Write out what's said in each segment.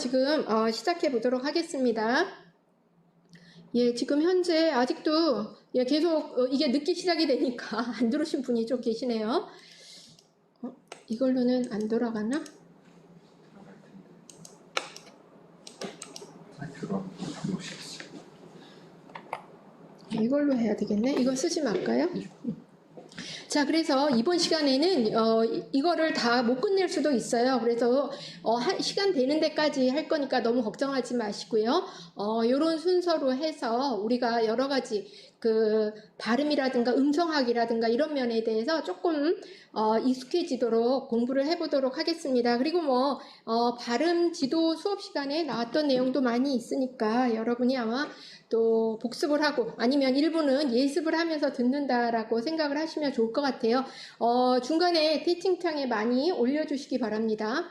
지금 시작해 보도록 하겠습니다. 예, 지금 현재 아직도 계속 이게 늦게 시작이 되니까 안 들어오신 분이 좀 계시네요. 이걸로는 안 돌아가나? 이걸로 해야 되겠네. 이거 쓰지 말까요? 자, 그래서 이번 시간에는 이거를 다 못 끝낼 수도 있어요. 그래서 시간 되는 데까지 할 거니까 너무 걱정하지 마시고요. 요런 순서로 해서 우리가 여러 가지 그 발음이라든가 음성학이라든가 이런 면에 대해서 조금 익숙해지도록 공부를 해보도록 하겠습니다. 그리고 발음 지도 수업 시간에 나왔던 내용도 많이 있으니까 여러분이 아마 또 복습을 하고 아니면 일부는 예습을 하면서 듣는다라고 생각을 하시면 좋을 것 같아요. 중간에 채팅창에 많이 올려주시기 바랍니다.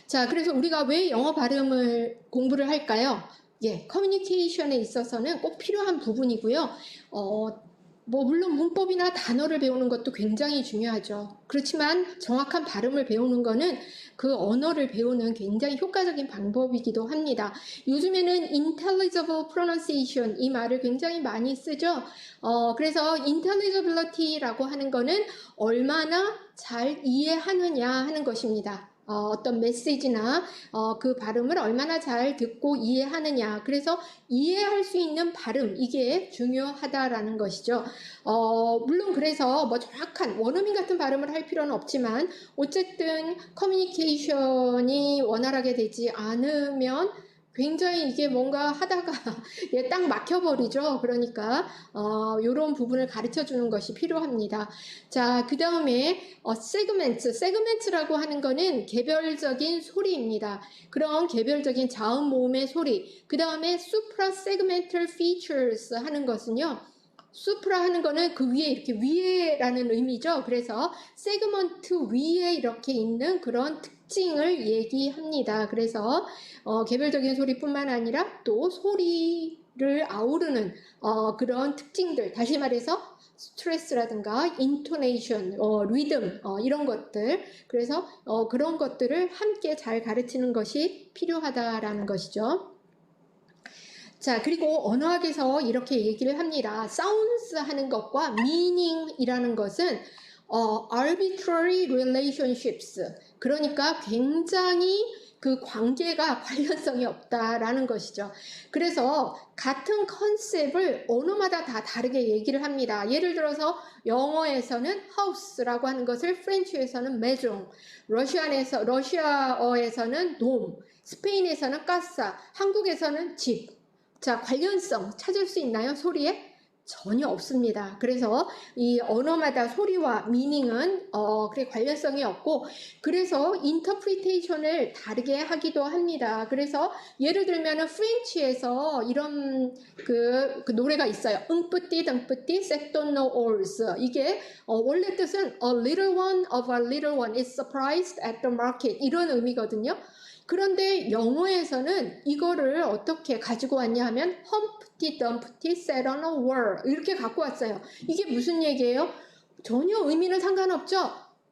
자, 그래서 우리가 왜 영어 발음을 공부를 할까요? 예, 커뮤니케이션에 있어서는 꼭 필요한 부분이고요. 물론 문법이나 단어를 배우는 것도 굉장히 중요하죠. 그렇지만 정확한 발음을 배우는 거는 그 언어를 배우는 굉장히 효과적인 방법이기도 합니다. 요즘에는 intelligible pronunciation 이 말을 굉장히 많이 쓰죠. 그래서 intelligibility라고 하는 거는 얼마나 잘 이해하느냐 하는 것입니다. 어떤 메시지나 그 발음을 얼마나 잘 듣고 이해하느냐. 그래서 이해할 수 있는 발음, 이게 중요하다라는 것이죠. 물론 그래서 정확한 원어민 같은 발음을 할 필요는 없지만 어쨌든 커뮤니케이션이 원활하게 되지 않으면 굉장히 이게 뭔가 하다가 딱 막혀버리죠. 그러니까 이런 부분을 가르쳐 주는 것이 필요합니다. 자, 그 다음에 세그멘트라고 하는 거는 개별적인 소리입니다. 그런 개별적인 자음 모음의 소리. 그 다음에 suprasegmental features 하는 것은요. 수프라 하는 거는 그 위에 이렇게 위에라는 의미죠. 그래서 세그먼트 위에 이렇게 있는 그런 특징을 얘기합니다. 그래서 개별적인 소리뿐만 아니라 또 소리를 아우르는 그런 특징들, 다시 말해서 스트레스라든가 인토네이션, 리듬 이런 것들, 그래서 그런 것들을 함께 잘 가르치는 것이 필요하다라는 것이죠. 자, 그리고 언어학에서 이렇게 얘기를 합니다. sounds 하는 것과 meaning이라는 것은 arbitrary relationships, 그러니까 굉장히 그 관계가 관련성이 없다라는 것이죠. 그래서 같은 컨셉을 언어마다 다 다르게 얘기를 합니다. 예를 들어서 영어에서는 house라고 하는 것을 프렌치에서는 maison, 러시아어에서는 dom, 스페인에서는 casa, 한국에서는 집. 자, 관련성 찾을 수 있나요? 소리에? 전혀 없습니다. 그래서 이 언어마다 소리와 미닝은 그래 관련성이 없고, 그래서 인터프리테이션을 다르게 하기도 합니다. 그래서 예를 들면은 프렌치에서 이런 그 노래가 있어요. 응뿌띠 덩뿌띠 섹돈노 올스. 이게 원래 뜻은 a little one of a little one is surprised at the market 이런 의미거든요. 그런데 영어에서는 이거를 어떻게 가지고 왔냐 하면 험프티 덤프티 sat on a wall 이렇게 갖고 왔어요. 이게 무슨 얘기예요? 전혀 의미는 상관없죠.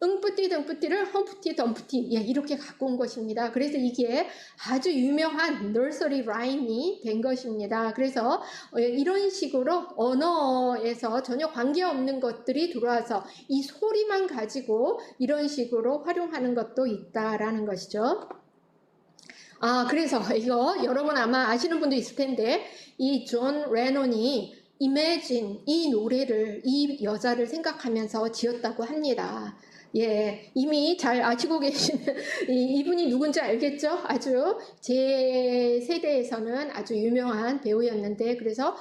응뿌띠 덤뿌띠를 험프티 덤프티 이렇게 갖고 온 것입니다. 그래서 이게 아주 유명한 nursery rhyme이 된 것입니다. 그래서 이런 식으로 언어에서 전혀 관계없는 것들이 들어와서 이 소리만 가지고 이런 식으로 활용하는 것도 있다라는 것이죠. 그래서 이거 여러분 아마 아시는 분도 있을 텐데 이 존 레논이 Imagine 이 노래를 이 여자를 생각하면서 지었다고 합니다. 예, 이미 잘 아시고 계시는 이분이 누군지 알겠죠? 아주 제 세대에서는 아주 유명한 배우였는데, 그래서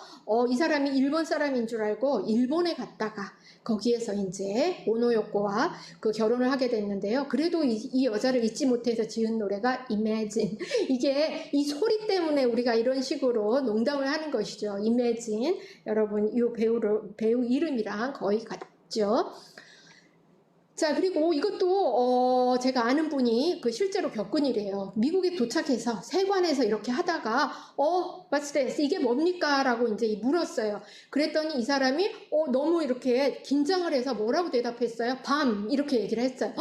이 사람이 일본 사람인 줄 알고 일본에 갔다가 거기에서 이제 오노요코와 그 결혼을 하게 됐는데요. 그래도 이 여자를 잊지 못해서 지은 노래가 Imagine. 이게 이 소리 때문에 우리가 이런 식으로 농담을 하는 것이죠. Imagine. 여러분 이 배우 이름이랑 거의 같죠. 자, 그리고 이것도 제가 아는 분이 그 실제로 겪은 일이에요. 미국에 도착해서 세관에서 이렇게 하다가 what's this? 이게 뭡니까? 라고 이제 물었어요. 그랬더니 이 사람이 너무 이렇게 긴장을 해서 뭐라고 대답했어요? 밤 이렇게 얘기를 했어요.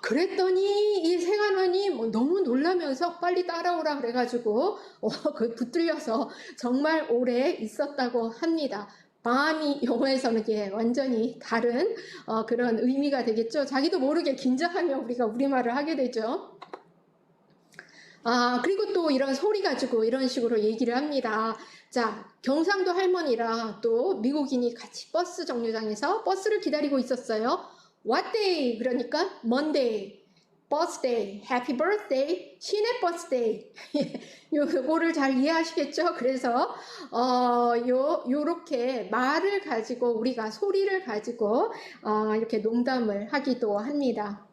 그랬더니 이 세간원이 뭐 너무 놀라면서 빨리 따라오라 그래가지고 그 붙들려서 정말 오래 있었다고 합니다. 밤이 영어에서는 완전히 다른 그런 의미가 되겠죠. 자기도 모르게 긴장하며 우리가 우리말을 하게 되죠. 그리고 또 이런 소리 가지고 이런 식으로 얘기를 합니다. 자, 경상도 할머니랑 또 미국인이 같이 버스 정류장에서 버스를 기다리고 있었어요. What day? 그러니까 Monday, bus day, happy birthday, 신의 birthday. 요거를 잘 이해하시겠죠? 그래서 요렇게 말을 가지고 우리가 소리를 가지고 이렇게 농담을 하기도 합니다.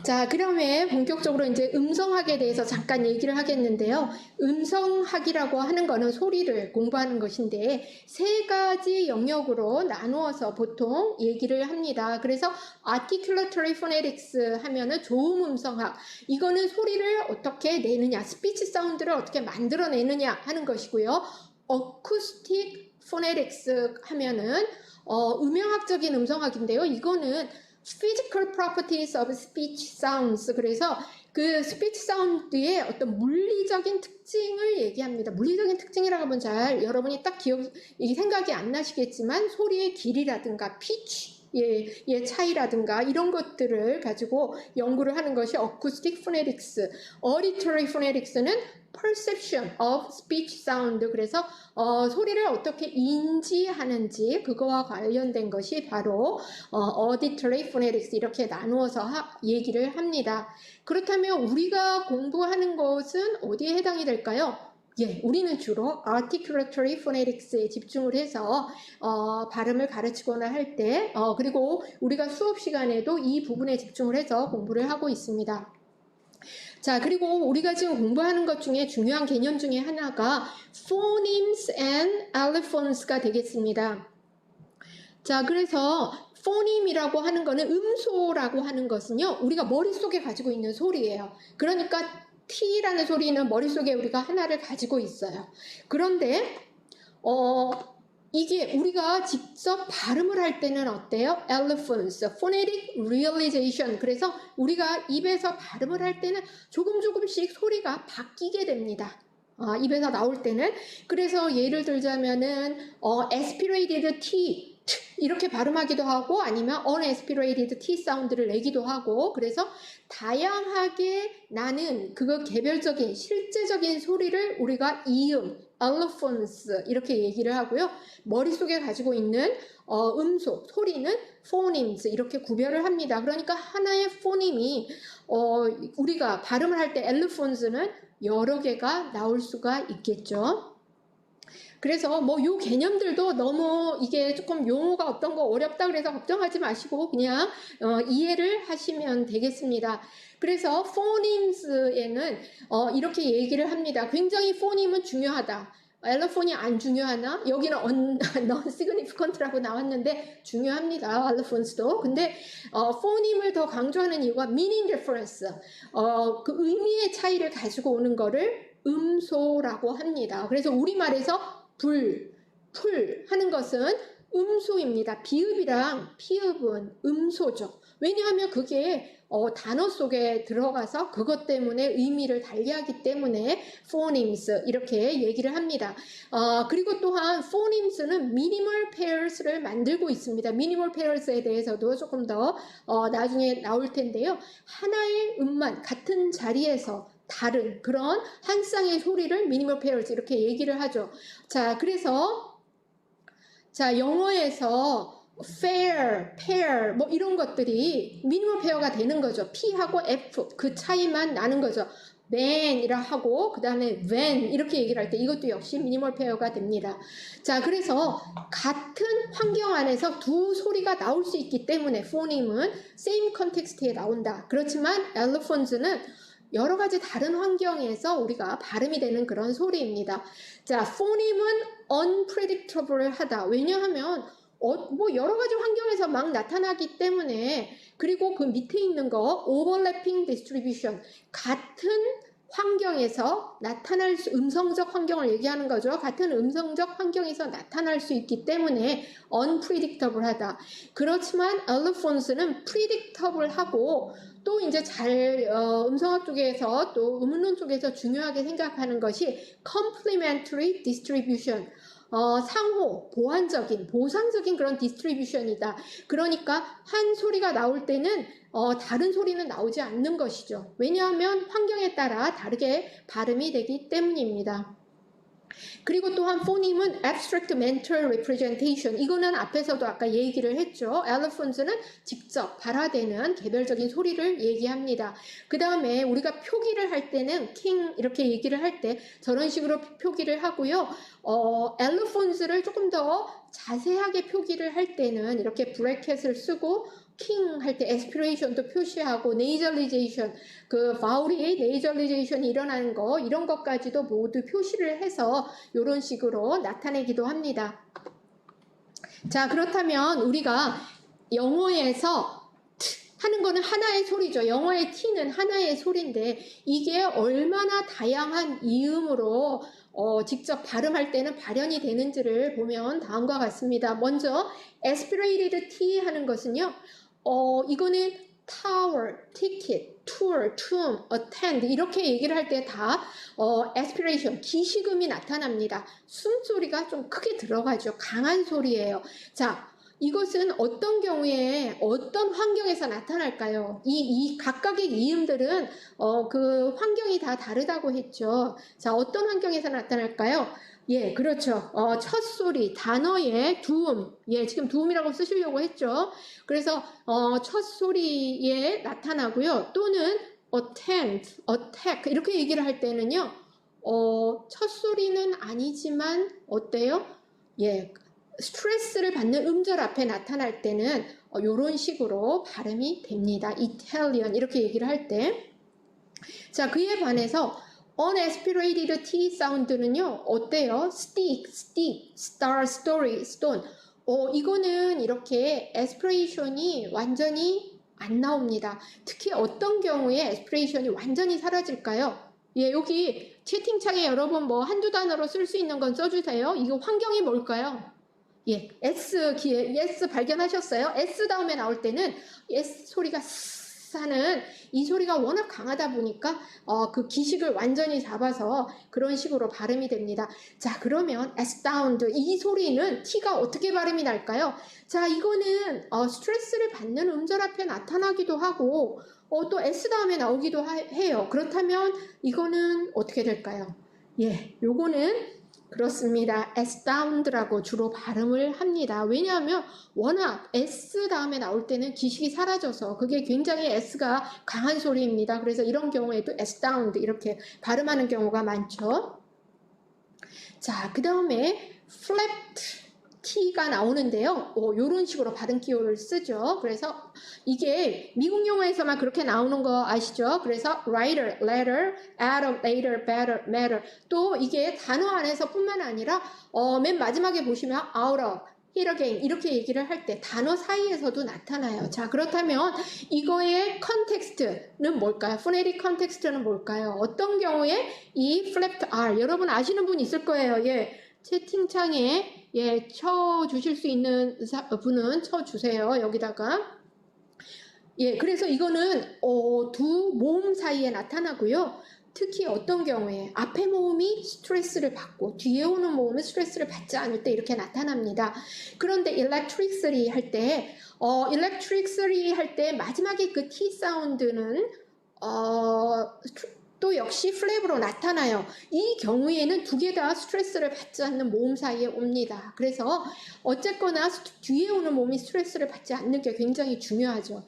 자, 그러면 본격적으로 이제 음성학에 대해서 잠깐 얘기를 하겠는데요. 음성학이라고 하는 거는 소리를 공부하는 것인데 세 가지 영역으로 나누어서 보통 얘기를 합니다. 그래서 articulatory phonetics 하면은 조음 음성학, 이거는 소리를 어떻게 내느냐, 스피치 사운드를 어떻게 만들어내느냐 하는 것이고요. acoustic phonetics 하면은 음향학적인 음성학인데요. 이거는 physical properties of speech sounds. 그래서 그 speech sound의 어떤 물리적인 특징을 얘기합니다. 물리적인 특징이라고 하면 잘 여러분이 딱 생각이 안 나시겠지만 소리의 길이라든가 pitch 의 차이라든가 이런 것들을 가지고 연구를 하는 것이 acoustic phonetics. auditory phonetics는 perception of speech sound. 그래서 소리를 어떻게 인지하는지 그거와 관련된 것이 바로 auditory phonetics 이렇게 나누어서 얘기를 합니다. 그렇다면 우리가 공부하는 것은 어디에 해당이 될까요? 우리는 주로 articulatory phonetics에 집중을 해서 발음을 가르치거나 할 때 그리고 우리가 수업 시간에도 이 부분에 집중을 해서 공부를 하고 있습니다. 자, 그리고 우리가 지금 공부하는 것 중에 중요한 개념 중에 하나가 phonemes and allophones가 되겠습니다. 자, 그래서 phoneme이라고 하는 거는 음소라고 하는 것은요, 우리가 머릿속에 가지고 있는 소리예요. 그러니까 T라는 소리는 머릿속에 우리가 하나를 가지고 있어요. 그런데 이게 우리가 직접 발음을 할 때는 어때요? Allophones, phonetic realization. 그래서 우리가 입에서 발음을 할 때는 조금씩 소리가 바뀌게 됩니다. 입에서 나올 때는. 그래서 예를 들자면은 aspirated T 이렇게 발음하기도 하고 아니면 unaspirated T 사운드를 내기도 하고, 그래서 다양하게 나는 그거 개별적인 실제적인 소리를 우리가 이음, allophones 이렇게 얘기를 하고요. 머릿속에 가지고 있는 음소, 소리는 phonemes 이렇게 구별을 합니다. 그러니까 하나의 phoneme이 우리가 발음을 할 때 allophones는 여러 개가 나올 수가 있겠죠. 그래서 뭐 요 개념들도 너무 이게 조금 용어가 어떤 거 어렵다 그래서 걱정하지 마시고 그냥 이해를 하시면 되겠습니다. 그래서 phonemes에는 이렇게 얘기를 합니다. 굉장히 phoneme은 중요하다. 알로폰이 안 중요하나? 여기는 non-significant라고 나왔는데 중요합니다. 알로폰스도. 근데 phoneme을 더 강조하는 이유가 meaning difference, 그 의미의 차이를 가지고 오는 거를 음소라고 합니다. 그래서 우리말에서 불, 풀 하는 것은 음소입니다. 비읍이랑 피읍은 음소죠. 왜냐하면 그게 단어 속에 들어가서 그것 때문에 의미를 달리하기 때문에 phonemes 이렇게 얘기를 합니다. 그리고 또한 phonemes는 minimal pairs를 만들고 있습니다. minimal pairs에 대해서도 조금 더 나중에 나올 텐데요. 하나의 음만 같은 자리에서 다른 그런 한 쌍의 소리를 minimal pairs 이렇게 얘기를 하죠. 자, 그래서 영어에서 fair, pair 뭐 이런 것들이 minimal pair가 되는 거죠. P하고 F 그 차이만 나는 거죠. man이라 하고 그 다음에 when 이렇게 얘기를 할 때 이것도 역시 minimal pair가 됩니다. 자, 그래서 같은 환경 안에서 두 소리가 나올 수 있기 때문에 phoneme은 same context에 나온다. 그렇지만 allophones는 여러 가지 다른 환경에서 우리가 발음이 되는 그런 소리입니다. 자, phoneme은 unpredictable 하다. 왜냐하면 뭐 여러 가지 환경에서 막 나타나기 때문에, 그리고 그 밑에 있는 거 overlapping distribution, 같은 환경에서 나타날 수, 음성적 환경을 얘기하는 거죠. 같은 음성적 환경에서 나타날 수 있기 때문에 unpredictable하다. 그렇지만 allophon스는 predictable하고 또 이제 음성학 쪽에서 또 음운론 쪽에서 중요하게 생각하는 것이 complementary distribution. 상호, 보상적인 그런 디스트리뷰션이다. 그러니까 한 소리가 나올 때는 다른 소리는 나오지 않는 것이죠. 왜냐하면 환경에 따라 다르게 발음이 되기 때문입니다. 그리고 또한 포님은 abstract mental representation. 이거는 앞에서도 아까 얘기를 했죠. allophons는 직접 발화되는 개별적인 소리를 얘기합니다. 그 다음에 우리가 표기를 할 때는 king 이렇게 얘기를 할 때 저런 식으로 표기를 하고요. allophons를 조금 더 자세하게 표기를 할 때는 이렇게 브래켓을 쓰고 king 할 때 aspiration도 표시하고 nasalization 그 바울이 nasalization이 일어나는 거 이런 것까지도 모두 표시를 해서 이런 식으로 나타내기도 합니다. 자, 그렇다면 우리가 영어에서 하는 거는 하나의 소리죠. 영어의 T는 하나의 소리인데 이게 얼마나 다양한 이음으로 직접 발음할 때는 발현이 되는지를 보면 다음과 같습니다. 먼저 aspirated T 하는 것은요. 이거는 tower, ticket, tour, tomb, attend 이렇게 얘기를 할 때 다 aspiration, 기식음이 나타납니다. 숨소리가 좀 크게 들어가죠. 강한 소리예요. 자, 이것은 어떤 경우에 어떤 환경에서 나타날까요? 이 각각의 이음들은 그 환경이 다 다르다고 했죠. 자, 어떤 환경에서 나타날까요? 예, 그렇죠. 첫 소리, 단어의 두음. 예, 지금 두음이라고 쓰시려고 했죠. 그래서 첫 소리에 나타나고요. 또는 attend, attack 이렇게 얘기를 할 때는요. 첫 소리는 아니지만 어때요? 예, 스트레스를 받는 음절 앞에 나타날 때는 이런 식으로 발음이 됩니다. Italian 이렇게 얘기를 할 때. 자, 그에 반해서 unaspirated T 사운드는요, 어때요? stick, steep, star, story, stone. 이거는 이렇게 aspiration이 완전히 안 나옵니다. 특히 어떤 경우에 aspiration이 완전히 사라질까요? 예, 여기 채팅창에 여러분 뭐 한두 단어로 쓸 수 있는 건 써주세요. 이거 환경이 뭘까요? 예, S 발견하셨어요? S 다음에 나올 때는 S 소리가 하는 이 소리가 워낙 강하다 보니까 그 기식을 완전히 잡아서 그런 식으로 발음이 됩니다. 자, 그러면 astound 이 소리는 T가 어떻게 발음이 날까요? 자, 이거는 스트레스를 받는 음절 앞에 나타나기도 하고 또 S 다음에 나오기도 해요. 그렇다면 이거는 어떻게 될까요? 예, 요거는 그렇습니다. astound라고 주로 발음을 합니다. 왜냐하면 워낙 S 다음에 나올 때는 기식이 사라져서 그게 굉장히 S가 강한 소리입니다. 그래서 이런 경우에도 astound 이렇게 발음하는 경우가 많죠. 자, 그 다음에 flat T가 나오는데요. 이런 식으로 발음 기호를 쓰죠. 그래서 이게 미국 영어에서만 그렇게 나오는 거 아시죠? 그래서 writer, letter, atom, later, better, matter. 또 이게 단어 안에서 뿐만 아니라 맨 마지막에 보시면 out of, hit again 이렇게 얘기를 할 때 단어 사이에서도 나타나요. 자, 그렇다면 이거의 컨텍스트는 뭘까요? 포네틱 컨텍스트는 뭘까요? 어떤 경우에 이 flapped R 여러분 아시는 분 있을 거예요. 예. 채팅창에 예, 쳐주실 수 있는 분은 쳐주세요. 여기다가. 예, 그래서 이거는 두 모음 사이에 나타나고요. 특히 어떤 경우에 앞에 모음이 스트레스를 받고 뒤에 오는 모음은 스트레스를 받지 않을 때 이렇게 나타납니다. 그런데 electricity 할 때 electricity 할 때 마지막에 그 T 사운드는 또 역시 플랩으로 나타나요. 이 경우에는 두 개 다 스트레스를 받지 않는 모음 사이에 옵니다. 그래서 어쨌거나 뒤에 오는 모음이 스트레스를 받지 않는 게 굉장히 중요하죠.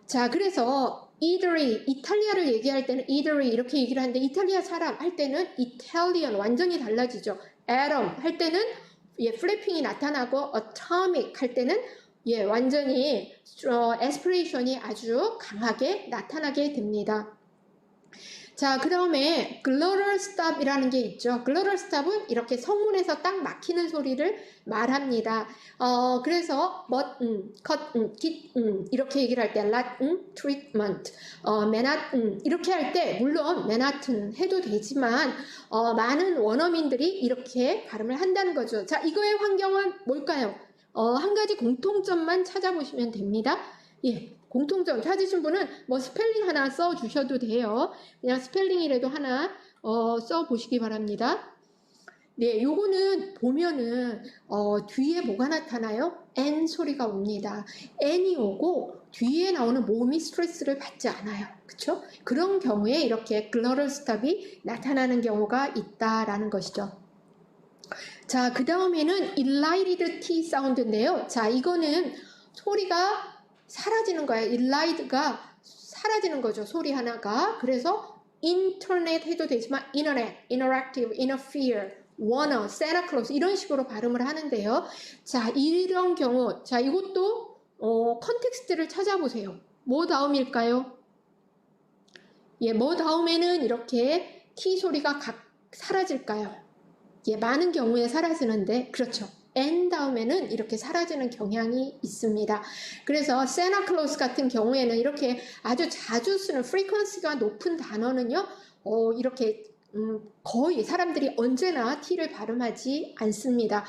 자, 그래서 Italy, 이탈리아를 얘기할 때는 Italy 이렇게 얘기를 하는데 이탈리아 사람 할 때는 Italian 완전히 달라지죠. atom 할 때는 예, 플래핑이 나타나고 atomic 할 때는 예, 완전히 aspiration이 아주 강하게 나타나게 됩니다. 자, 그 다음에 glottal stop이라는 게 있죠. glottal stop은 이렇게 성문에서 딱 막히는 소리를 말합니다. 그래서 cut, git, 이렇게 얘기를 할 때 let, treatment, 맨하튼 이렇게 할 때 물론 맨하튼 해도 되지만 많은 원어민들이 이렇게 발음을 한다는 거죠. 자, 이거의 환경은 뭘까요? 한 가지 공통점만 찾아보시면 됩니다. 예, 공통점 찾으신 분은 뭐 스펠링 하나 써 주셔도 돼요. 그냥 스펠링이라도 하나 써 보시기 바랍니다. 네, 요거는 보면은 뒤에 뭐가 나타나요? N 소리가 옵니다. N이 오고 뒤에 나오는 모음이 스트레스를 받지 않아요. 그쵸? 그런 경우에 이렇게 glottal stop이 나타나는 경우가 있다라는 것이죠. 자, 그 다음에는 elided T 사운드인데요. 자, 이거는 소리가 사라지는 거예요. elided가 사라지는 거죠. 소리 하나가. 그래서 인터넷 해도 되지만 internet, interactive, interfere, wanna, Santa Claus 이런 식으로 발음을 하는데요. 자, 이런 경우, 자, 이것도 컨텍스트를 찾아보세요. 뭐 다음일까요? 예, 뭐 다음에는 이렇게 T 소리가 사라질까요? 예, 많은 경우에 사라지는데, 그렇죠. N 다음에는 이렇게 사라지는 경향이 있습니다. 그래서 Santa Claus 같은 경우에는 이렇게 아주 자주 쓰는 frequency가 높은 단어는요, 이렇게 거의 사람들이 언제나 T를 발음하지 않습니다.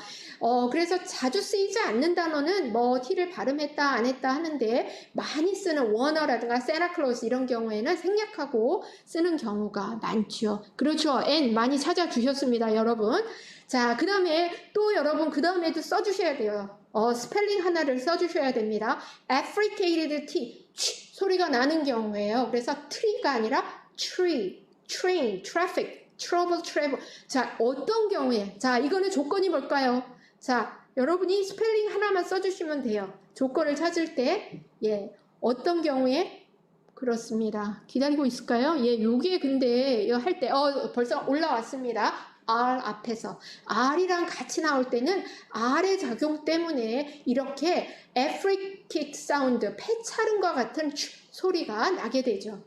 그래서 자주 쓰이지 않는 단어는 뭐 T를 발음했다 안 했다 하는데 많이 쓰는 워너라든가 Santa Claus 이런 경우에는 생략하고 쓰는 경우가 많죠. 그렇죠. N 많이 찾아주셨습니다, 여러분. 자, 그 다음에 또 여러분 그 다음에도 써주셔야 돼요. 스펠링 하나를 써주셔야 됩니다. affricated T 소리가 나는 경우에요. 그래서 tree가 아니라 tree. train, traffic, trouble, travel. 자, 어떤 경우에? 자, 이거는 조건이 뭘까요? 자, 여러분이 스펠링 하나만 써주시면 돼요. 조건을 찾을 때, 예, 어떤 경우에? 그렇습니다. 기다리고 있을까요? 예, 요게 근데 할 때, 벌써 올라왔습니다. R 앞에서. R이랑 같이 나올 때는 R의 작용 때문에 이렇게 affricate 사운드, 폐차름과 같은 소리가 나게 되죠.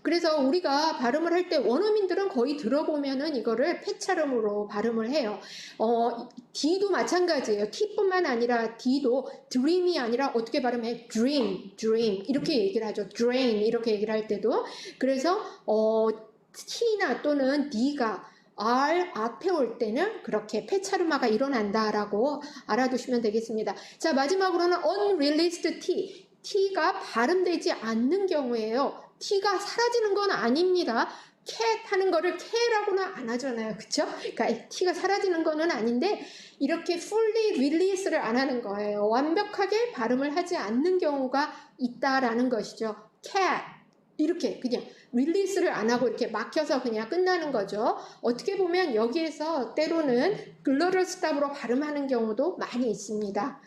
그래서 우리가 발음을 할 때 원어민들은 거의 들어보면은 이거를 폐차름으로 발음을 해요. D도 마찬가지예요. T뿐만 아니라 D도 dream이 아니라 어떻게 발음해? dream 이렇게 얘기를 하죠. drain 이렇게 얘기를 할 때도. 그래서 T나 또는 D가 R 앞에 올 때는 그렇게 폐차름화가 일어난다라고 알아두시면 되겠습니다. 자, 마지막으로는 unreleased T. T가 발음되지 않는 경우에요. T가 사라지는 건 아닙니다. cat 하는 거를 K라고는 안 하잖아요. 그쵸? 그러니까 T가 사라지는 거는 아닌데 이렇게 fully release를 안 하는 거예요. 완벽하게 발음을 하지 않는 경우가 있다라는 것이죠. cat 이렇게 그냥 릴리스를 안 하고 이렇게 막혀서 그냥 끝나는 거죠. 어떻게 보면 여기에서 때로는 글로럴 스탑으로 발음하는 경우도 많이 있습니다.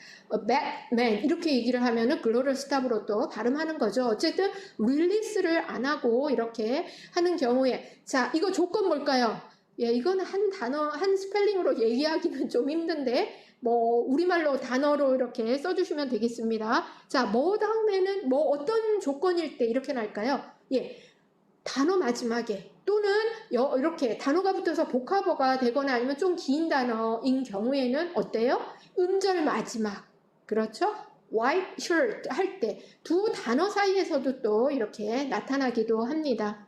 Batman 이렇게 얘기를 하면은 글로럴 스탑으로 또 발음하는 거죠. 어쨌든 릴리스를 안 하고 이렇게 하는 경우에 자, 이거 조건 뭘까요? 예, 이건 한 단어, 한 스펠링으로 얘기하기는 좀 힘든데 뭐 우리말로 단어로 이렇게 써주시면 되겠습니다. 자, 뭐 다음에는 뭐 어떤 조건일 때 이렇게 날까요? 예, 단어 마지막에 또는 이렇게 단어가 붙어서 복합어가 되거나 아니면 좀 긴 단어인 경우에는 어때요? 음절 마지막, 그렇죠? white shirt 할 때 두 단어 사이에서도 또 이렇게 나타나기도 합니다.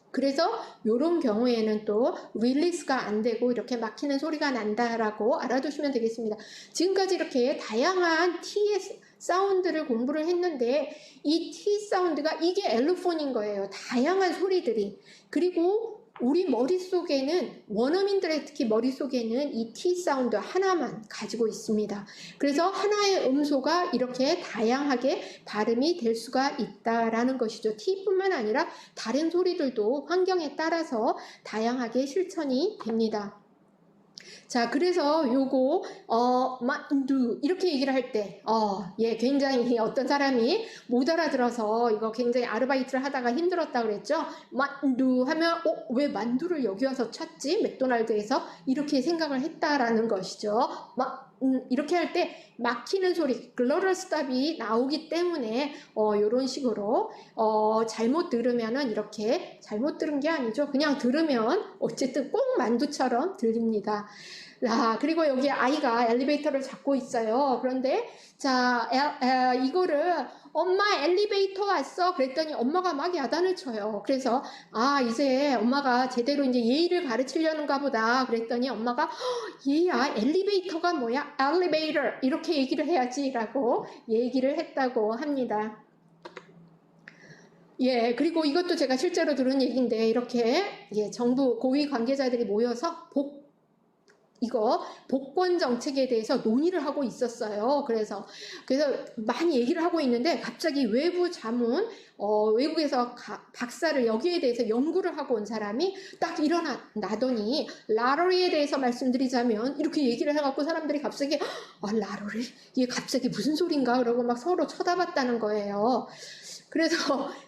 그래서 이런 경우에는 또 릴리스가 안 되고 이렇게 막히는 소리가 난다라고 알아두시면 되겠습니다. 지금까지 이렇게 다양한 T의 사운드를 공부를 했는데 이 T 사운드가 이게 엘로폰인 거예요. 다양한 소리들이. 그리고 우리 머릿속에는 원어민들의 특히 머릿속에는 이 T 사운드 하나만 가지고 있습니다. 그래서 하나의 음소가 이렇게 다양하게 발음이 될 수가 있다라는 것이죠. T뿐만 아니라 다른 소리들도 환경에 따라서 다양하게 실천이 됩니다. 자, 그래서 요거 만두 이렇게 얘기를 할 때 예, 굉장히 어떤 사람이 못 알아들어서 이거 굉장히 아르바이트를 하다가 힘들었다 그랬죠. 만두 하면 왜 만두를 여기 와서 찾지? 맥도날드에서 이렇게 생각을 했다라는 것이죠. 이렇게 할 때 막히는 소리, 글로럴 스탑이 나오기 때문에 이런 식으로 잘못 들으면은 이렇게 잘못 들은 게 아니죠. 그냥 들으면 어쨌든 꼭 만두처럼 들립니다. 그리고 여기 아이가 엘리베이터를 잡고 있어요. 그런데 자, 이거를 엄마 엘리베이터 왔어. 그랬더니 엄마가 막 야단을 쳐요. 그래서 이제 엄마가 제대로 이제 예의를 가르치려는가 보다. 그랬더니 엄마가 얘야 엘리베이터가 뭐야? 엘리베이터 이렇게 얘기를 해야지라고 얘기를 했다고 합니다. 예, 그리고 이것도 제가 실제로 들은 얘기인데 이렇게 정부 고위 관계자들이 모여서 복권 정책에 대해서 논의를 하고 있었어요. 그래서 많이 얘기를 하고 있는데 갑자기 외부 자문, 외국에서 박사를 여기에 대해서 연구를 하고 온 사람이 딱 일어나더니 라러리에 대해서 말씀드리자면 이렇게 얘기를 해갖고 사람들이 갑자기 라러리? 이게 갑자기 무슨 소린가? 그러고 막 서로 쳐다봤다는 거예요.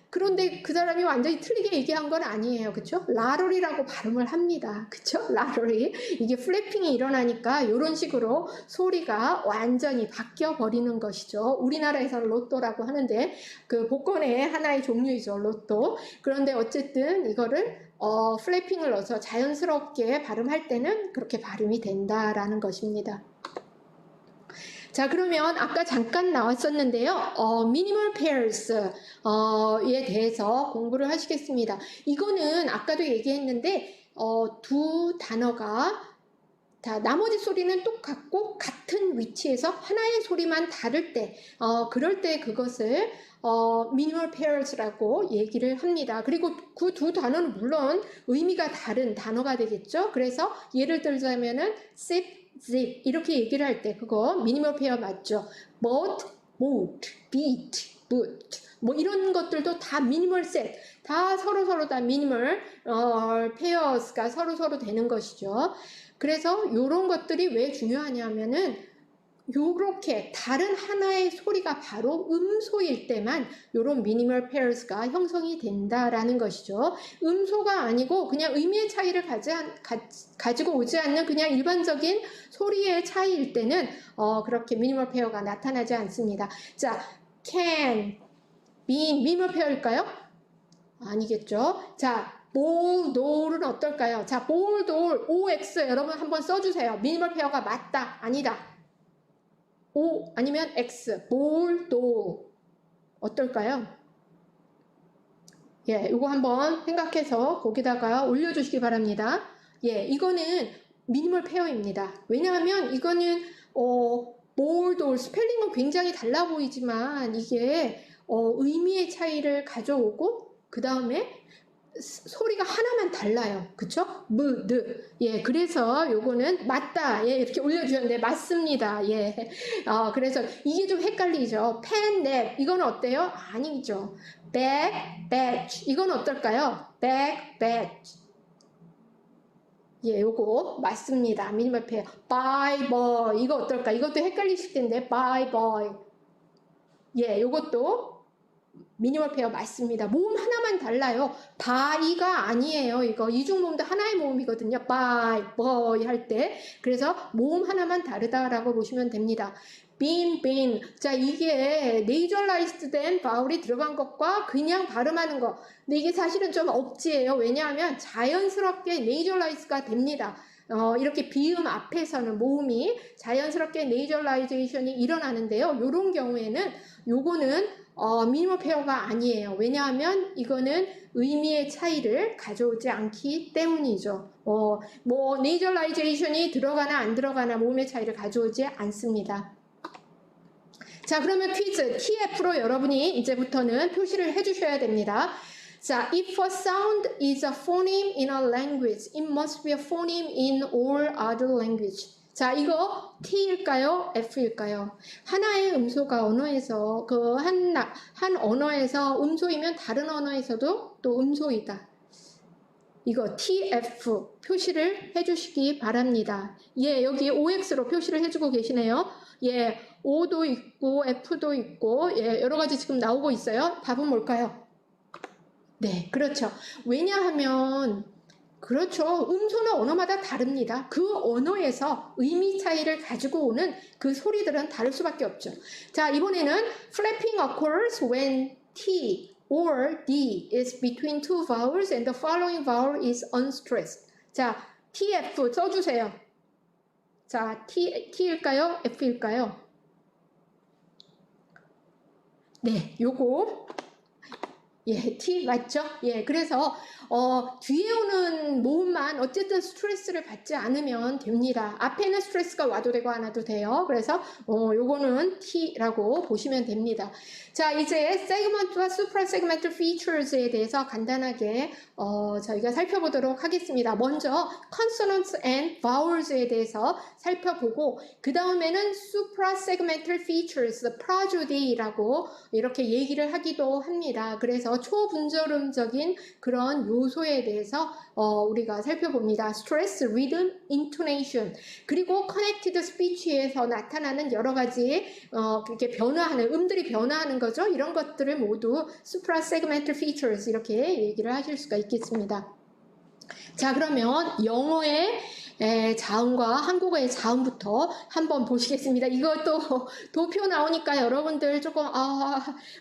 그런데 그 사람이 완전히 틀리게 얘기한 건 아니에요. 그쵸? 라롤이라고 발음을 합니다. 그쵸? 라롤이. 이게 플래핑이 일어나니까 이런 식으로 소리가 완전히 바뀌어 버리는 것이죠. 우리나라에서는 로또라고 하는데 그 복권의 하나의 종류이죠. 로또. 그런데 어쨌든 이거를 플래핑을 넣어서 자연스럽게 발음할 때는 그렇게 발음이 된다라는 것입니다. 자, 그러면 아까 잠깐 나왔었는데요. minimal pairs에 대해서 공부를 하시겠습니다. 이거는 아까도 얘기했는데 두 단어가 나머지 소리는 똑같고 같은 위치에서 하나의 소리만 다를 때 그럴 때 그것을 minimal pairs라고 얘기를 합니다. 그리고 그 두 단어는 물론 의미가 다른 단어가 되겠죠. 그래서 예를 들자면은 sip, zip 이렇게 얘기를 할 때 그거 미니멀 페어 맞죠? but, boat, beat, boot 뭐 이런 것들도 다 미니멀 셋, 다 서로 다 미니멀 페어스가 서로 되는 것이죠. 그래서 이런 것들이 왜 중요하냐면은 요렇게 다른 하나의 소리가 바로 음소일 때만 요런 미니멀 페어스가 형성이 된다라는 것이죠. 음소가 아니고 그냥 의미의 차이를 가지고 오지 않는 그냥 일반적인 소리의 차이일 때는 그렇게 미니멀 페어가 나타나지 않습니다. 자, can, being 미니멀 페어일까요? 아니겠죠. 자, ball, doll은 어떨까요? 자, ball, doll, OX 여러분 한번 써주세요. 미니멀 페어가 맞다, 아니다. O 아니면 X, ball, doll 어떨까요? 예, 이거 한번 생각해서 거기다가 올려주시기 바랍니다. 예, 이거는 미니멀 페어입니다. 왜냐하면 이거는 ball, doll 스펠링은 굉장히 달라 보이지만 이게 의미의 차이를 가져오고 그 다음에 소리가 하나만 달라요. 그쵸? 무, 느. 예, 그래서 요거는 맞다. 예, 이렇게 올려주셨는데 맞습니다. 예. 그래서 이게 좀 헷갈리죠. pen, nap. 이건 어때요? 아니죠. bag, batch. 이건 어떨까요? bag, batch. 예, 요거 맞습니다. 미니멀 페어. by, boy. 이거 어떨까? 이것도 헷갈리실 텐데 by, boy. 예, 요것도 미니멀 페어 맞습니다. 모음 하나만 달라요. by가 아니에요. 이거 이중모음도 하나의 모음이거든요. by, boy 할 때. 그래서 모음 하나만 다르다라고 보시면 됩니다. been. 자, 이게 nasalized 된 바울이 들어간 것과 그냥 발음하는 거. 근데 이게 사실은 좀 억지예요. 왜냐하면 자연스럽게 nasalize가 됩니다. 이렇게 비음 앞에서는 모음이 자연스럽게 nasalization이 일어나는데요. 이런 경우에는 요거는 미니멀 페어가 아니에요. 왜냐하면 이거는 의미의 차이를 가져오지 않기 때문이죠. 뭐 nasalization이 들어가나 안 들어가나 모음의 차이를 가져오지 않습니다. 자, 그러면 퀴즈 TF로 여러분이 이제부터는 표시를 해주셔야 됩니다. 자, if a sound is a phoneme in a language, it must be a phoneme in all other language. 자, 이거 T일까요? F일까요? 하나의 음소가 언어에서 한 언어에서 음소이면 다른 언어에서도 또 음소이다. 이거 TF 표시를 해주시기 바랍니다. 예, 여기 OX로 표시를 해주고 계시네요. 예, O도 있고 F도 있고 예, 여러 가지 지금 나오고 있어요. 답은 뭘까요? 네, 그렇죠. 왜냐하면 그렇죠. 음소는 언어마다 다릅니다. 그 언어에서 의미 차이를 가지고 오는 그 소리들은 다를 수밖에 없죠. 자, 이번에는 flapping occurs when T or D is between two vowels and the following vowel is unstressed. 자, TF 써주세요. 자, T일까요? F일까요? 네, 요거 예, T 맞죠? 예, 그래서 뒤에 오는 모음만 어쨌든 스트레스를 받지 않으면 됩니다. 앞에는 스트레스가 와도 되고 안 와도 돼요. 그래서 요거는 T라고 보시면 됩니다. 자, 이제 세그먼트와 수프라 세그먼트 피처스에 대해서 간단하게 저희가 살펴보도록 하겠습니다. 먼저 consonants and vowels에 대해서 살펴보고 그 다음에는 supra segmental features, prosody라고 이렇게 얘기를 하기도 합니다. 그래서 초분절음적인 그런 요소에 대해서 우리가 살펴봅니다. stress, rhythm, intonation, 그리고 connected speech에서 나타나는 여러 가지 그렇게 변화하는 음들이 변화하는 거죠. 이런 것들을 모두 supra segmental features 이렇게 얘기를 하실 수가 있겠습니다. 자, 그러면 영어의 자음과 한국어의 자음부터 한번 보시겠습니다. 이것도 도표 나오니까 여러분들 조금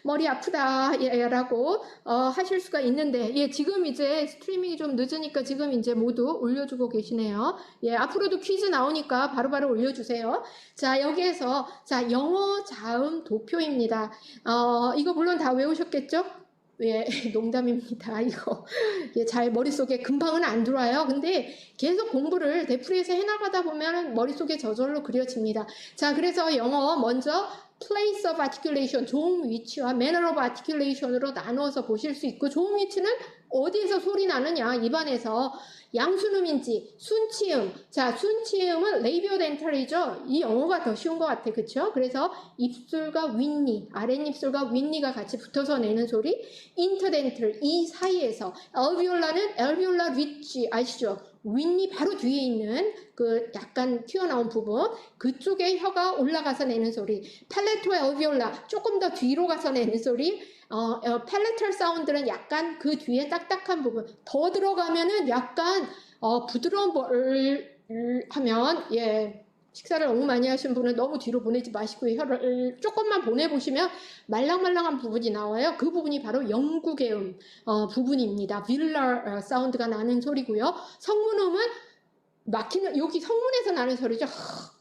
머리 아프다 라고 하실 수가 있는데, 예, 지금 이제 스트리밍이 좀 늦으니까 지금 이제 모두 올려주고 계시네요. 예, 앞으로도 퀴즈 나오니까 바로바로 올려주세요. 자, 여기에서 자, 영어 자음 도표입니다. 이거 물론 다 외우셨겠죠? 예, 농담입니다. 이거 예, 잘 머릿속에 금방은 안 들어와요. 근데 계속 공부를 되풀이해서 해나가다 보면 머릿속에 저절로 그려집니다. 자, 그래서 영어 먼저 place of articulation, 종 위치와 manner of articulation으로 나누어서 보실 수 있고, 종 위치는 어디에서 소리 나느냐, 입안에서 양순음인지 순치음. 자, 순치음은 레이비오덴탈이죠. 이 영어가 더 쉬운 것 같아, 그쵸? 그래서 입술과 윗니, 아랫입술과 윗니가 같이 붙어서 내는 소리. 인터덴탈, 이 사이에서. 알비올라는 알비올라 리치 아시죠? 윗니 바로 뒤에 있는 그 약간 튀어나온 부분, 그쪽에 혀가 올라가서 내는 소리. 팔레토와 알비올라 조금 더 뒤로 가서 내는 소리. 팔레탈 사운드는 약간 그 뒤에 딱딱한 부분, 더 들어가면은 약간 부드러운 하면, 예, 식사를 너무 많이 하신 분은 너무 뒤로 보내지 마시고 혀를 조금만 보내보시면 말랑말랑한 부분이 나와요. 그 부분이 바로 영국의 부분입니다. 빌라 사운드가 나는 소리고요. 성문음은 막히는, 여기 성문에서 나는 소리죠.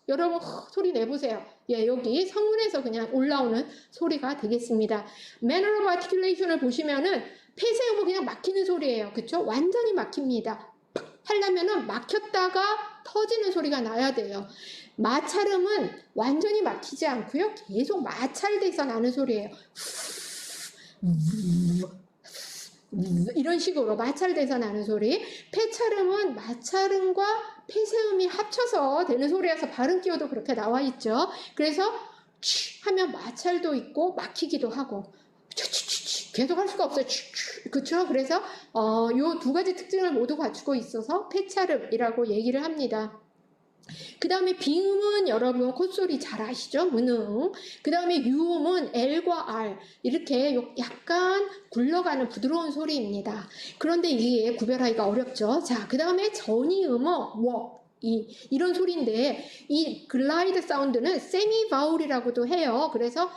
여러분 소리 내보세요. 예, 여기 성문에서 그냥 올라오는 소리가 되겠습니다. manner of articulation을 보시면은 폐쇄음은 그냥 막히는 소리예요. 그쵸? 완전히 막힙니다. 하려면은 막혔다가 터지는 소리가 나야 돼요. 마찰음은 완전히 막히지 않고요. 계속 마찰돼서 나는 소리예요. 이런 식으로 마찰돼서 나는 소리. 폐찰음은 마찰음과 폐쇄음이 합쳐서 되는 소리라서 발음 기호도 그렇게 나와 있죠. 그래서 하면 마찰도 있고 막히기도 하고 계속 할 수가 없어요. 그렇죠? 그래서 요 두 가지 특징을 모두 갖추고 있어서 폐찰음이라고 얘기를 합니다. 그 다음에 비음은 여러분 콧소리 잘 아시죠? 문음. 그 다음에 유음은 L과 R 이렇게 약간 굴러가는 부드러운 소리입니다. 그런데 이게 구별하기가 어렵죠. 자, 그 다음에 전이음은 워 이런 소리인데, 이 글라이드 사운드는 세미 바울이라고도 해요. 그래서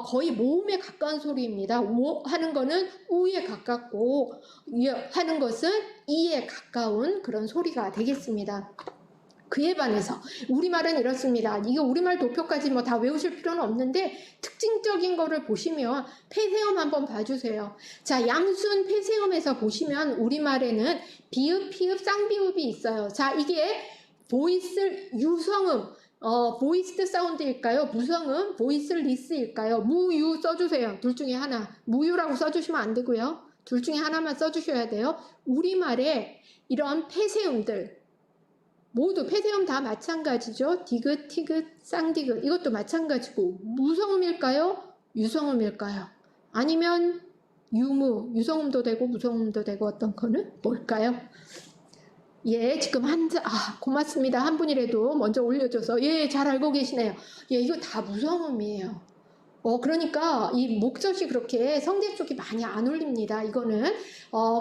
거의 모음에 가까운 소리입니다. 오 하는 거는 우에 가깝고 하는 것은 이에 가까운 그런 소리가 되겠습니다. 그에 반해서 우리말은 이렇습니다. 이거 우리말 도표까지 뭐 다 외우실 필요는 없는데 특징적인 거를 보시면 폐쇄음 한번 봐주세요. 자, 양순 폐쇄음에서 보시면 우리말에는 비읍, 피읍, 쌍비읍이 있어요. 자, 이게 보이스 유성음, 보이스드 사운드일까요? 무성음, 보이스 리스일까요? 무유 써주세요. 둘 중에 하나. 무유라고 써주시면 안 되고요. 둘 중에 하나만 써주셔야 돼요. 우리말에 이런 폐쇄음들 모두 폐쇄음 다 마찬가지죠. 디귿, 티귿, 쌍디귿 이것도 마찬가지고, 무성음일까요? 유성음일까요? 아니면 유무, 유성음도 되고 무성음도 되고, 어떤 거는 뭘까요? 예, 지금 고맙습니다. 한 분이라도 먼저 올려줘서, 예, 잘 알고 계시네요. 예, 이거 다 무성음이에요. 그러니까 이 목젖이 그렇게 성대 쪽이 많이 안 울립니다. 이거는.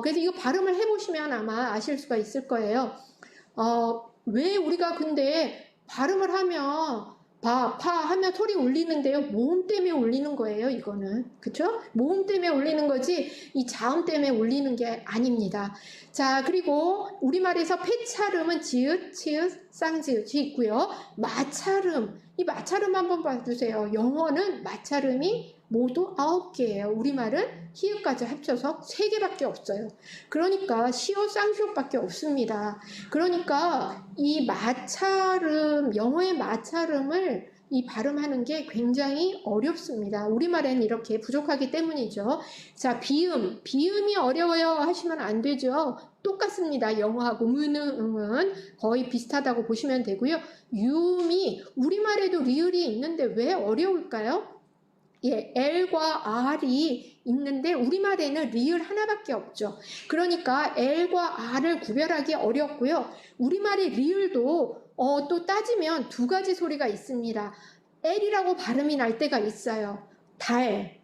그래서 이거 발음을 해보시면 아마 아실 수가 있을 거예요. 왜 우리가 근데 발음을 하면 파 하면 소리 울리는데요. 모음 때문에 울리는 거예요. 이거는. 그쵸? 모음 때문에 울리는 거지 이 자음 때문에 울리는 게 아닙니다. 자, 그리고 우리말에서 폐차름은 지읒, 치읓, 쌍지읒이 있고요. 마차름, 이 마차름 한번 봐주세요. 영어는 마차름이 모두 9개예요. 우리말은 히읗까지 합쳐서 3개밖에 없어요. 그러니까 시옷, 쌍시옷밖에 없습니다. 그러니까 이 마차름, 영어의 마차름을 이 발음하는 게 굉장히 어렵습니다. 우리말에는 이렇게 부족하기 때문이죠. 자, 비음이 어려워요 하시면 안 되죠. 똑같습니다. 영어하고 문음은 거의 비슷하다고 보시면 되고요. 유음이 우리말에도 리을이 있는데 왜 어려울까요? 예, L과 R이 있는데 우리말에는 리을 하나밖에 없죠. 그러니까 L과 R을 구별하기 어렵고요. 우리말의 리을도 또 따지면 2가지 소리가 있습니다. L이라고 발음이 날 때가 있어요. 달,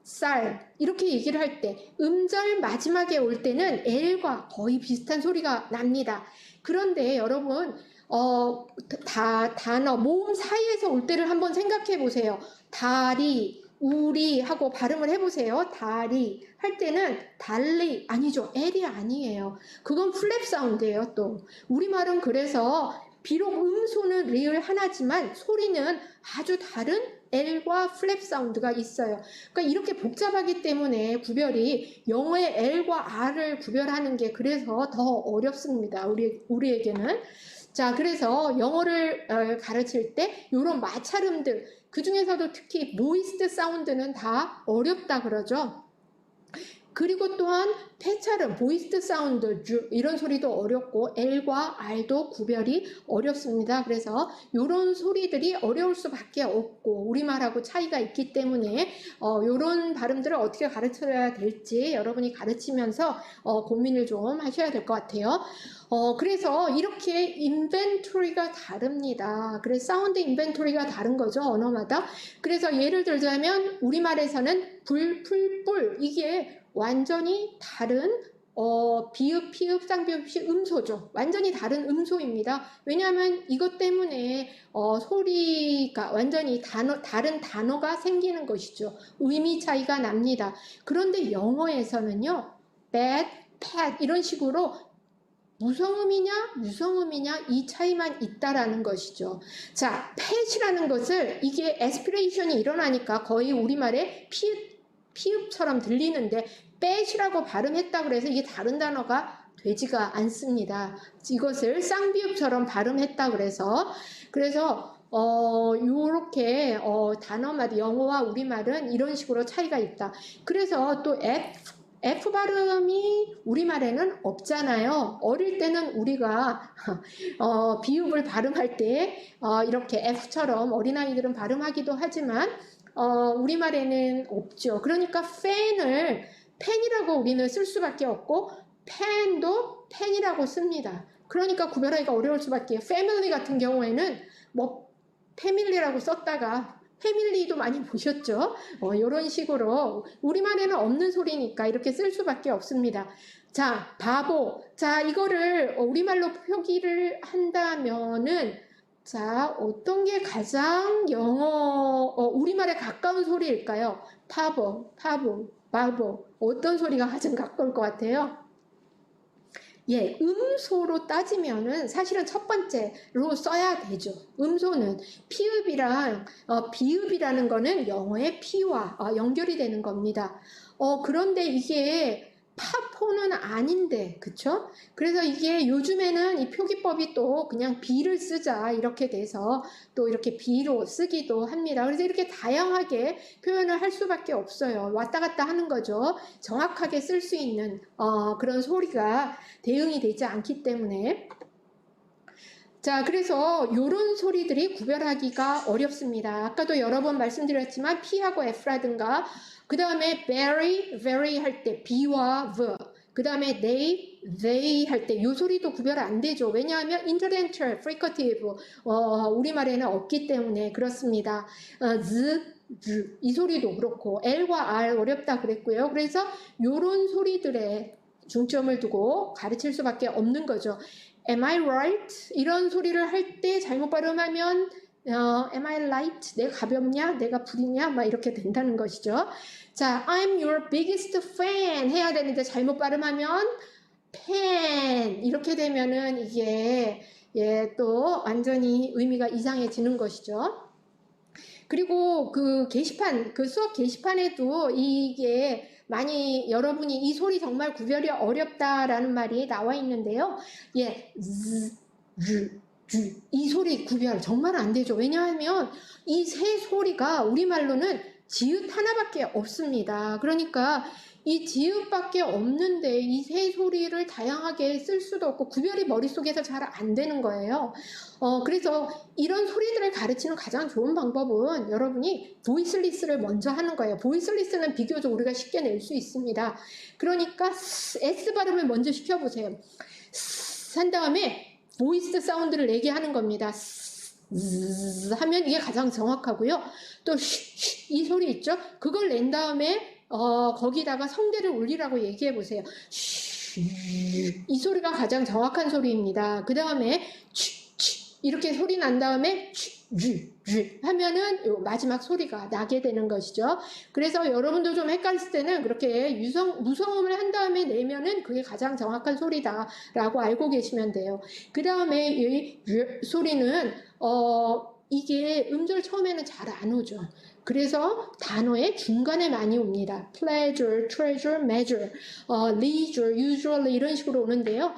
쌀 이렇게 얘기를 할 때 음절 마지막에 올 때는 L과 거의 비슷한 소리가 납니다. 그런데 여러분 단어 모음 사이에서 올 때를 한번 생각해 보세요. 다리, 우리 하고 발음을 해보세요. 다리 할 때는 달리 아니죠. L이 아니에요. 그건 플랩 사운드예요. 또 우리말은 그래서 비록 음소는 리을 하나지만 소리는 아주 다른 L과 플랩 사운드가 있어요. 그러니까 이렇게 복잡하기 때문에 구별이 영어의 L과 R을 구별하는 게 그래서 더 어렵습니다. 우리에게는. 자, 그래서 영어를 가르칠 때 이런 마찰음들, 그 중에서도 특히 모이스트 사운드는 다 어렵다 그러죠. 그리고 또한 폐찰음, 보이스트 사운드 이런 소리도 어렵고 L과 R도 구별이 어렵습니다. 그래서 이런 소리들이 어려울 수밖에 없고 우리말하고 차이가 있기 때문에 이런 발음들을 어떻게 가르쳐야 될지 여러분이 가르치면서 고민을 좀 하셔야 될 것 같아요. 그래서 이렇게 인벤토리가 다릅니다. 그래서 사운드 인벤토리가 다른 거죠, 언어마다. 그래서 예를 들자면 우리말에서는 불, 풀, 뿔 이게 완전히 다른 비읍, 피읍, 쌍비읍이 음소죠. 완전히 다른 음소입니다. 왜냐하면 이것 때문에 소리가 완전히 다른 단어가 생기는 것이죠. 의미 차이가 납니다. 그런데 영어에서는요, bad, pet 이런 식으로 무성음이냐 유성음이냐 이 차이만 있다라는 것이죠. 자, pet이라는 것을 이게 에스피레이션이 일어나니까 거의 우리말에 피읍처럼 들리는데 pet이라고 발음했다 그래서 이게 다른 단어가 되지가 않습니다. 이것을 쌍비읍처럼 발음했다 그래서 요렇게 단어마다 영어와 우리말은 이런 식으로 차이가 있다. 그래서 또 F 발음이 우리말에는 없잖아요. 어릴 때는 우리가 비읍을 발음할 때 이렇게 F처럼 어린아이들은 발음하기도 하지만 우리말에는 없죠. 그러니까 펜이라고 우리는 쓸 수밖에 없고 펜도 펜이라고 씁니다. 그러니까 구별하기가 어려울 수밖에. 패밀리 같은 경우에는 뭐 패밀리라고 썼다가 패밀리도 많이 보셨죠? 이런 식으로 우리말에는 없는 소리니까 이렇게 쓸 수밖에 없습니다. 자, 바보. 자, 이거를 우리말로 표기를 한다면은 자, 어떤 게 가장 우리말에 가까운 소리일까요? 바보. 어떤 소리가 가장 가까울 것 같아요? 예, 음소로 따지면은 사실은 첫 번째로 써야 되죠. 음소는 비읍이라는 거는 영어의 P와 연결이 되는 겁니다. 그런데 이게 파포는 아닌데, 그쵸? 그래서 이게 요즘에는 이 표기법이 또 그냥 B를 쓰자 이렇게 돼서 또 이렇게 B로 쓰기도 합니다. 그래서 이렇게 다양하게 표현을 할 수밖에 없어요. 왔다 갔다 하는 거죠. 정확하게 쓸 수 있는 그런 소리가 대응이 되지 않기 때문에. 자, 그래서 이런 소리들이 구별하기가 어렵습니다. 아까도 여러 번 말씀드렸지만 P하고 F라든가 그 다음에 very 할 때 B와 V 그 다음에 they 할 때 이 소리도 구별 안 되죠. 왜냐하면 interdental, fricative 우리말에는 없기 때문에 그렇습니다. 이 소리도 그렇고 L과 R 어렵다 그랬고요. 그래서 이런 소리들에 중점을 두고 가르칠 수밖에 없는 거죠. Am I right? 이런 소리를 할 때 잘못 발음하면 Am I light? 내가 가볍냐? 내가 불이냐? 막 이렇게 된다는 것이죠. 자, I'm your biggest fan 해야 되는데 잘못 발음하면 fan 이렇게 되면은 이게 또 완전히 의미가 이상해지는 것이죠. 그리고 그 게시판, 그 수업 게시판에도 이게 많이 여러분이 이 소리 정말 구별이 어렵다라는 말이 나와 있는데요. 이 소리 구별 정말 안 되죠. 왜냐하면 이 세 소리가 우리말로는 지읒 하나밖에 없습니다. 그러니까 이 지읒밖에 없는데 이 세 소리를 다양하게 쓸 수도 없고 구별이 머릿속에서 잘 안 되는 거예요. 그래서 이런 소리들을 가르치는 가장 좋은 방법은 여러분이 보이스리스를 먼저 하는 거예요. 보이스리스는 비교적 우리가 쉽게 낼 수 있습니다. 그러니까 S 발음을 먼저 시켜보세요. 한 다음에 보이스 사운드를 내게 하는 겁니다. 하면 이게 가장 정확하고요. 또 이 소리 있죠? 그걸 낸 다음에 거기다가 성대를 울리라고 얘기해 보세요. 이 소리가 가장 정확한 소리입니다. 그 다음에 이렇게 소리 난 다음에 하면은 요 마지막 소리가 나게 되는 것이죠. 그래서 여러분도 좀 헷갈릴 때는 그렇게 무성음을 한 다음에 내면은 그게 가장 정확한 소리다라고 알고 계시면 돼요. 그 다음에 이 소리는 이게 음절 처음에는 잘 안 오죠. 그래서 단어의 중간에 많이 옵니다. pleasure, treasure, measure, leisure, usually 이런 식으로 오는데요.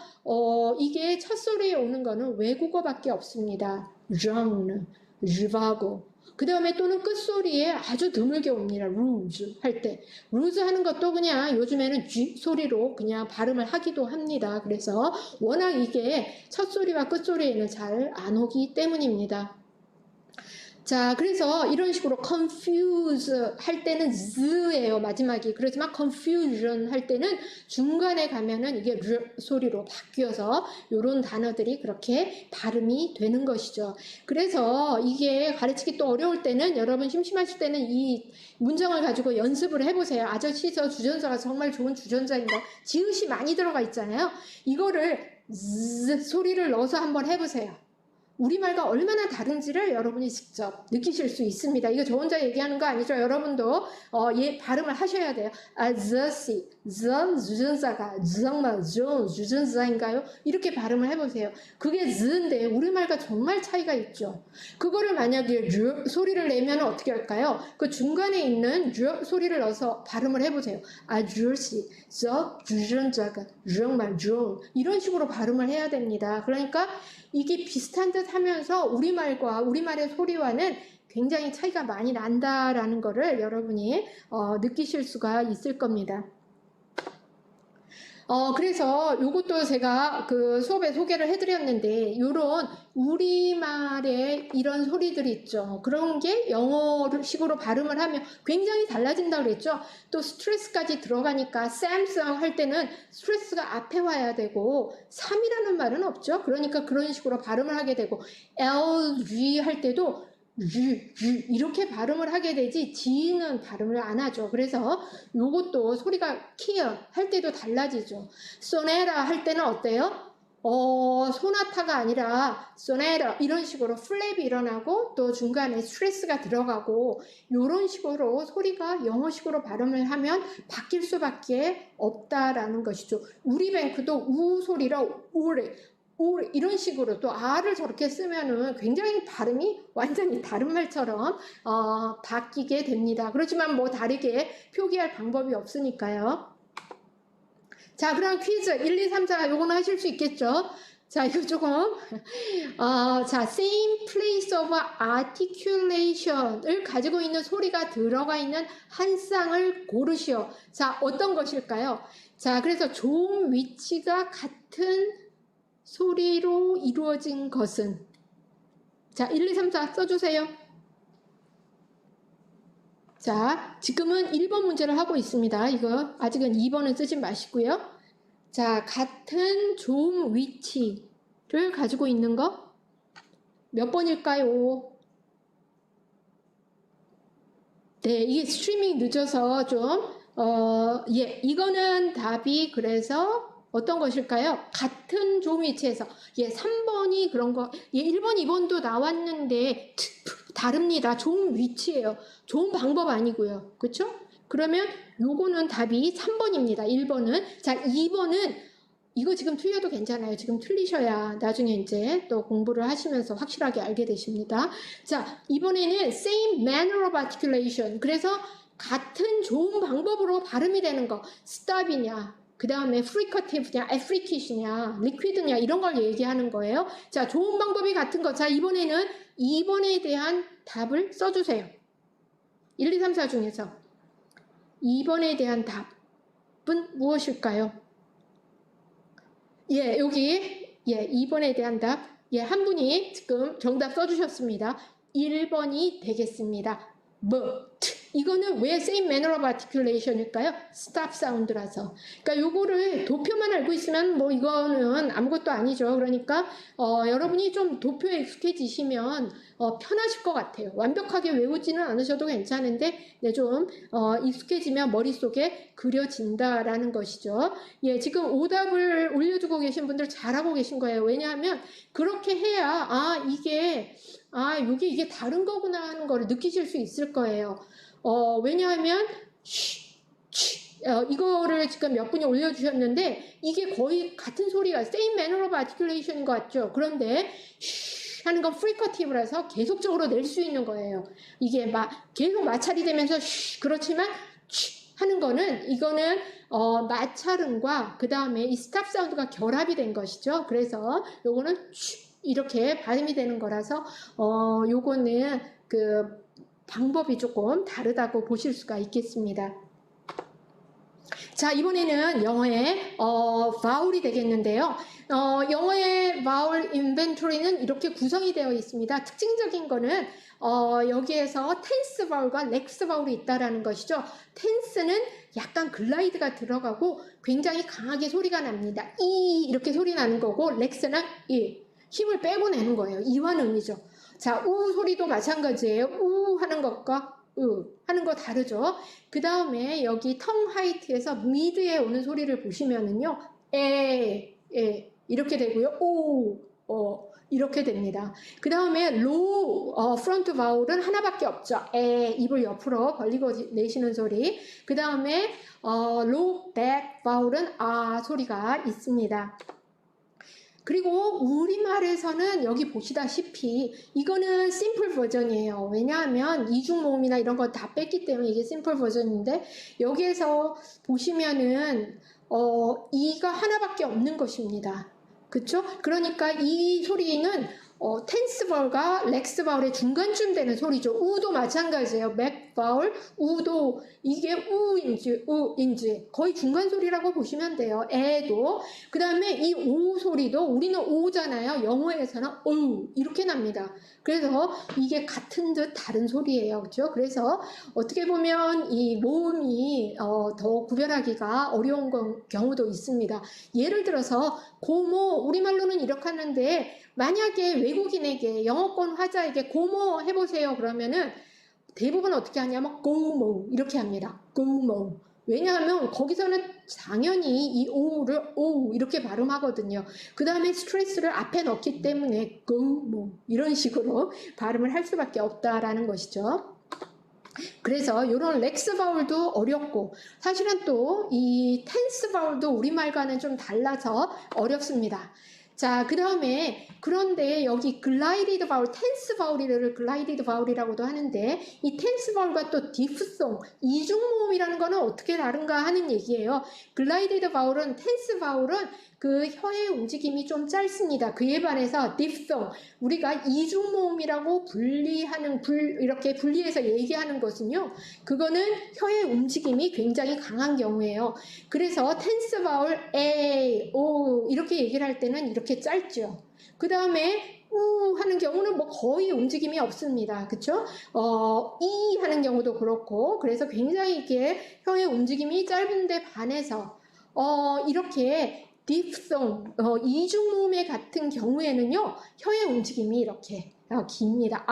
이게 첫 소리에 오는 거는 외국어밖에 없습니다. genre, rivago. 그 다음에 또는 끝소리에 아주 드물게 옵니다. lose 할 때. lose 하는 것도 그냥 요즘에는 G 소리로 그냥 발음을 하기도 합니다. 그래서 워낙 이게 첫 소리와 끝소리에는 잘 안 오기 때문입니다. 자, 그래서 이런 식으로 confuse 할 때는 z예요, 마지막이. 그렇지만 confusion 할 때는 중간에 가면은 이게 r 소리로 바뀌어서 이런 단어들이 그렇게 발음이 되는 것이죠. 그래서 이게 가르치기 또 어려울 때는 여러분 심심하실 때는 이 문장을 가지고 연습을 해보세요. 아저씨 저 주전자가 정말 좋은 주전자인가? 지읒이 많이 들어가 있잖아요. 이거를 z 소리를 넣어서 한번 해보세요. 우리말과 얼마나 다른지를 여러분이 직접 느끼실 수 있습니다. 이거 저 혼자 얘기하는 거 아니죠? 여러분도 발음을 하셔야 돼요. 아저씨, 주전자가 정말 좋은 주전자인가요? 이렇게 발음을 해보세요. 그게 z인데 우리말과 정말 차이가 있죠. 그거를 만약에 소리를 내면 어떻게 할까요? 그 중간에 있는 소리를 넣어서 발음을 해보세요. 아저씨, 저 주전자가 정말 좋은 이런 식으로 발음을 해야 됩니다. 그러니까 이게 비슷한 듯 하면서 우리말과 우리말의 소리와는 굉장히 차이가 많이 난다라는 거를 여러분이 느끼실 수가 있을 겁니다. 그래서 이것도 제가 그 수업에 소개를 해드렸는데 이런 우리말의 이런 소리들이 있죠. 그런 게 영어식으로 발음을 하면 굉장히 달라진다고 그랬죠. 또 스트레스까지 들어가니까 Samsung 할 때는 스트레스가 앞에 와야 되고 3이라는 말은 없죠. 그러니까 그런 식으로 발음을 하게 되고 LG 할 때도 이렇게 발음을 하게 되지 G는 발음을 안 하죠. 그래서 요것도 소리가 clear 할 때도 달라지죠. sonata 할 때는 어때요? 소나타가 아니라 sonata 이런 식으로 플랩이 일어나고 또 중간에 스트레스가 들어가고 이런 식으로 소리가 영어식으로 발음을 하면 바뀔 수밖에 없다라는 것이죠. 우리뱅크도 우 소리로 우리 이런 식으로 또 R을 저렇게 쓰면은 굉장히 발음이 완전히 다른 말처럼 바뀌게 됩니다. 그렇지만 뭐 다르게 표기할 방법이 없으니까요. 자, 그럼 퀴즈 1, 2, 3, 4 요거는 하실 수 있겠죠? 자, 이거 조금 자, same place of articulation을 가지고 있는 소리가 들어가 있는 한 쌍을 고르시오. 자, 어떤 것일까요? 자, 그래서 종 위치가 같은 소리로 이루어진 것은 자 1, 2, 3, 4 써주세요. 자 지금은 1번 문제를 하고 있습니다. 이거 아직은 2번은 쓰지 마시고요. 자, 같은 좀 위치를 가지고 있는 거 몇 번일까요? 네, 이게 스트리밍 늦어서 좀, 이거는 답이 그래서 어떤 것일까요? 같은 좀 위치에서. 3번이 그런 거, 1번, 2번도 나왔는데, 다릅니다. 좀 위치예요. 좋은 방법 아니고요. 그쵸? 그러면 요거는 답이 3번입니다. 1번은. 자, 2번은 이거 지금 틀려도 괜찮아요. 지금 틀리셔야 나중에 이제 또 공부를 하시면서 확실하게 알게 되십니다. 자, 이번에는 same manner of articulation. 그래서 같은 좋은 방법으로 발음이 되는 거. stop이냐, 그 다음에 fricative냐, affricative냐, liquid냐 이런 걸 얘기하는 거예요. 자, 좋은 방법이 같은 거. 자, 이번에는 2번에 대한 답을 써주세요. 1, 2, 3, 4 중에서 2번에 대한 답은 무엇일까요? 여기 2번에 대한 답 한 분이 지금 정답 써주셨습니다. 1번이 되겠습니다. But 이거는 왜 same manner of articulation일까요? stop sound라서. 그러니까 요거를 도표만 알고 있으면 뭐 이거는 아무것도 아니죠. 그러니까 여러분이 좀 도표에 익숙해지시면 편하실 것 같아요. 완벽하게 외우지는 않으셔도 괜찮은데 좀 익숙해지면 머릿속에 그려진다라는 것이죠. 지금 오답을 올려주고 계신 분들 잘하고 계신 거예요. 왜냐하면 그렇게 해야 이게 다른 거구나 하는 거를 느끼실 수 있을 거예요. 왜냐하면 이거를 지금 몇 분이 올려주셨는데 이게 거의 같은 소리가 same manner of articulation인 것 같죠. 그런데 하는 건 fricative라서 계속적으로 낼 수 있는 거예요. 이게 계속 마찰이 되면서 그렇지만 하는 거는 이거는 마찰음과 그 다음에 이 스탑 사운드가 결합이 된 것이죠. 그래서 요거는 이렇게 발음이 되는 거라서 요거는 그 방법이 조금 다르다고 보실 수가 있겠습니다. 자, 이번에는 영어의 vowel이 되겠는데요. 영어의 vowel inventory는 이렇게 구성이 되어 있습니다. 특징적인 거는 여기에서 tense vowel과 lex vowel이 있다라는 것이죠. tense는 약간 글라이드가 들어가고 굉장히 강하게 소리가 납니다. 이 이렇게 소리 나는 거고 lex는 이 힘을 빼고 내는 거예요. 이완음이죠. 자, 우 소리도 마찬가지예요. 우 하는 것과 하는 거 다르죠. 그 다음에 여기 텅 하이트에서 미드에 오는 소리를 보시면은요, 이렇게 되고요. 이렇게 됩니다. 그 다음에 로우 프론트 바울은 하나밖에 없죠. 입을 옆으로 벌리고 내시는 소리. 그 다음에 로우 백 바울은 소리가 있습니다. 그리고 우리말에서는 여기 보시다시피 이거는 심플 버전이에요. 왜냐하면 이중모음이나 이런 거 다 뺐기 때문에 이게 심플 버전인데 여기에서 보시면은 이가 하나밖에 없는 것입니다. 그쵸? 그러니까 이 소리는 텐스 바울과 렉스 바울의 중간쯤 되는 소리죠. 우도 마찬가지예요. 맥 바울, 우도 이게 우인지 거의 중간 소리라고 보시면 돼요. 에도. 그 다음에 이 오 소리도 우리는 오잖아요. 영어에서는 오 이렇게 납니다. 그래서 이게 같은 듯 다른 소리예요. 그렇죠? 그래서 어떻게 보면 이 모음이 더 구별하기가 어려운 경우도 있습니다. 예를 들어서 고모 우리말로는 이렇게 하는데 만약에 외국인에게 영어권 화자에게 고모 해보세요 그러면은 대부분 어떻게 하냐면 고모 이렇게 합니다. 고모. 왜냐하면 거기서는 당연히 이 오를 오 이렇게 발음하거든요. 그 다음에 스트레스를 앞에 넣기 때문에 고모 이런 식으로 발음을 할 수밖에 없다라는 것이죠. 그래서 이런 렉스 바울도 어렵고 사실은 또 이 텐스 바울도 우리말과는 좀 달라서 어렵습니다. 자, 그 다음에 그런데 여기 글라이디드 바울, 텐스 바울을 글라이디드 바울이라고도 하는데 이 텐스 바울과 또 디프송, 이중모음이라는 거는 어떻게 다른가 하는 얘기예요. 글라이디드 바울은, 텐스 바울은 그 혀의 움직임이 좀 짧습니다. 그에 반해서 디프송, 우리가 이중모음이라고 이렇게 분리해서 얘기하는 것은요. 그거는 혀의 움직임이 굉장히 강한 경우예요. 그래서 텐스 바울, 오 이렇게 얘기를 할 때는 이렇게 짧죠. 그 다음에 우 하는 경우는 뭐 거의 움직임이 없습니다. 그쵸? 이 하는 경우도 그렇고 그래서 굉장히 이게 혀의 움직임이 짧은데 반해서 이렇게 diphthong, 이중모음의 같은 경우에는요, 혀의 움직임이 이렇게 깁니다.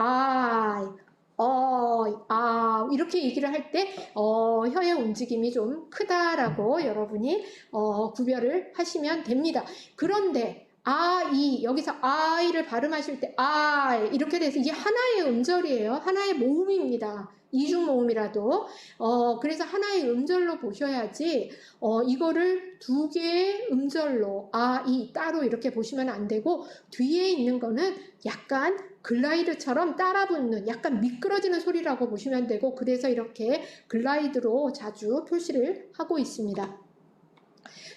이렇게 얘기를 할 때, 혀의 움직임이 좀 크다라고 여러분이, 구별을 하시면 됩니다. 그런데, 여기서 아이를 발음하실 때, 이렇게 돼서 이게 하나의 음절이에요. 하나의 모음입니다. 이중모음이라도. 그래서 하나의 음절로 보셔야지, 이거를 두 개의 음절로, 따로 이렇게 보시면 안 되고, 뒤에 있는 거는 약간 글라이드처럼 따라붙는, 약간 미끄러지는 소리라고 보시면 되고, 그래서 이렇게 글라이드로 자주 표시를 하고 있습니다.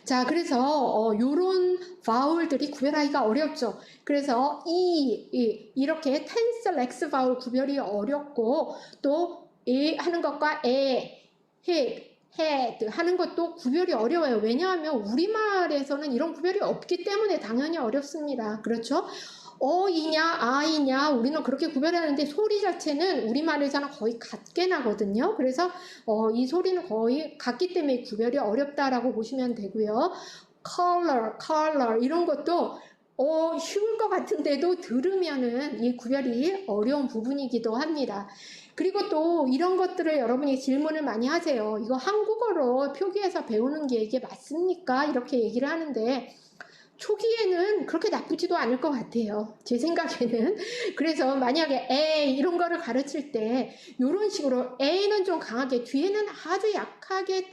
자, 그래서 요런 바울들이 구별하기가 어렵죠. 그래서 이렇게 텐스 렉스 바울 구별이 어렵고, 또 하는 것과 head 하는 것도 구별이 어려워요. 왜냐하면 우리말에서는 이런 구별이 없기 때문에 당연히 어렵습니다. 그렇죠? 어이냐 아이냐 우리는 그렇게 구별하는데 소리 자체는 우리말에서는 거의 같게 나거든요. 그래서 이 소리는 거의 같기 때문에 구별이 어렵다라고 보시면 되고요. color 이런 것도 쉬울 것 같은데도 들으면은 이 구별이 어려운 부분이기도 합니다. 그리고 또 이런 것들을 여러분이 질문을 많이 하세요. 이거 한국어로 표기해서 배우는 게 이게 맞습니까? 이렇게 얘기를 하는데 초기에는 그렇게 나쁘지도 않을 것 같아요. 제 생각에는. 그래서 만약에 이런 거를 가르칠 때 이런 식으로 A는 좀 강하게 뒤에는 아주 약하게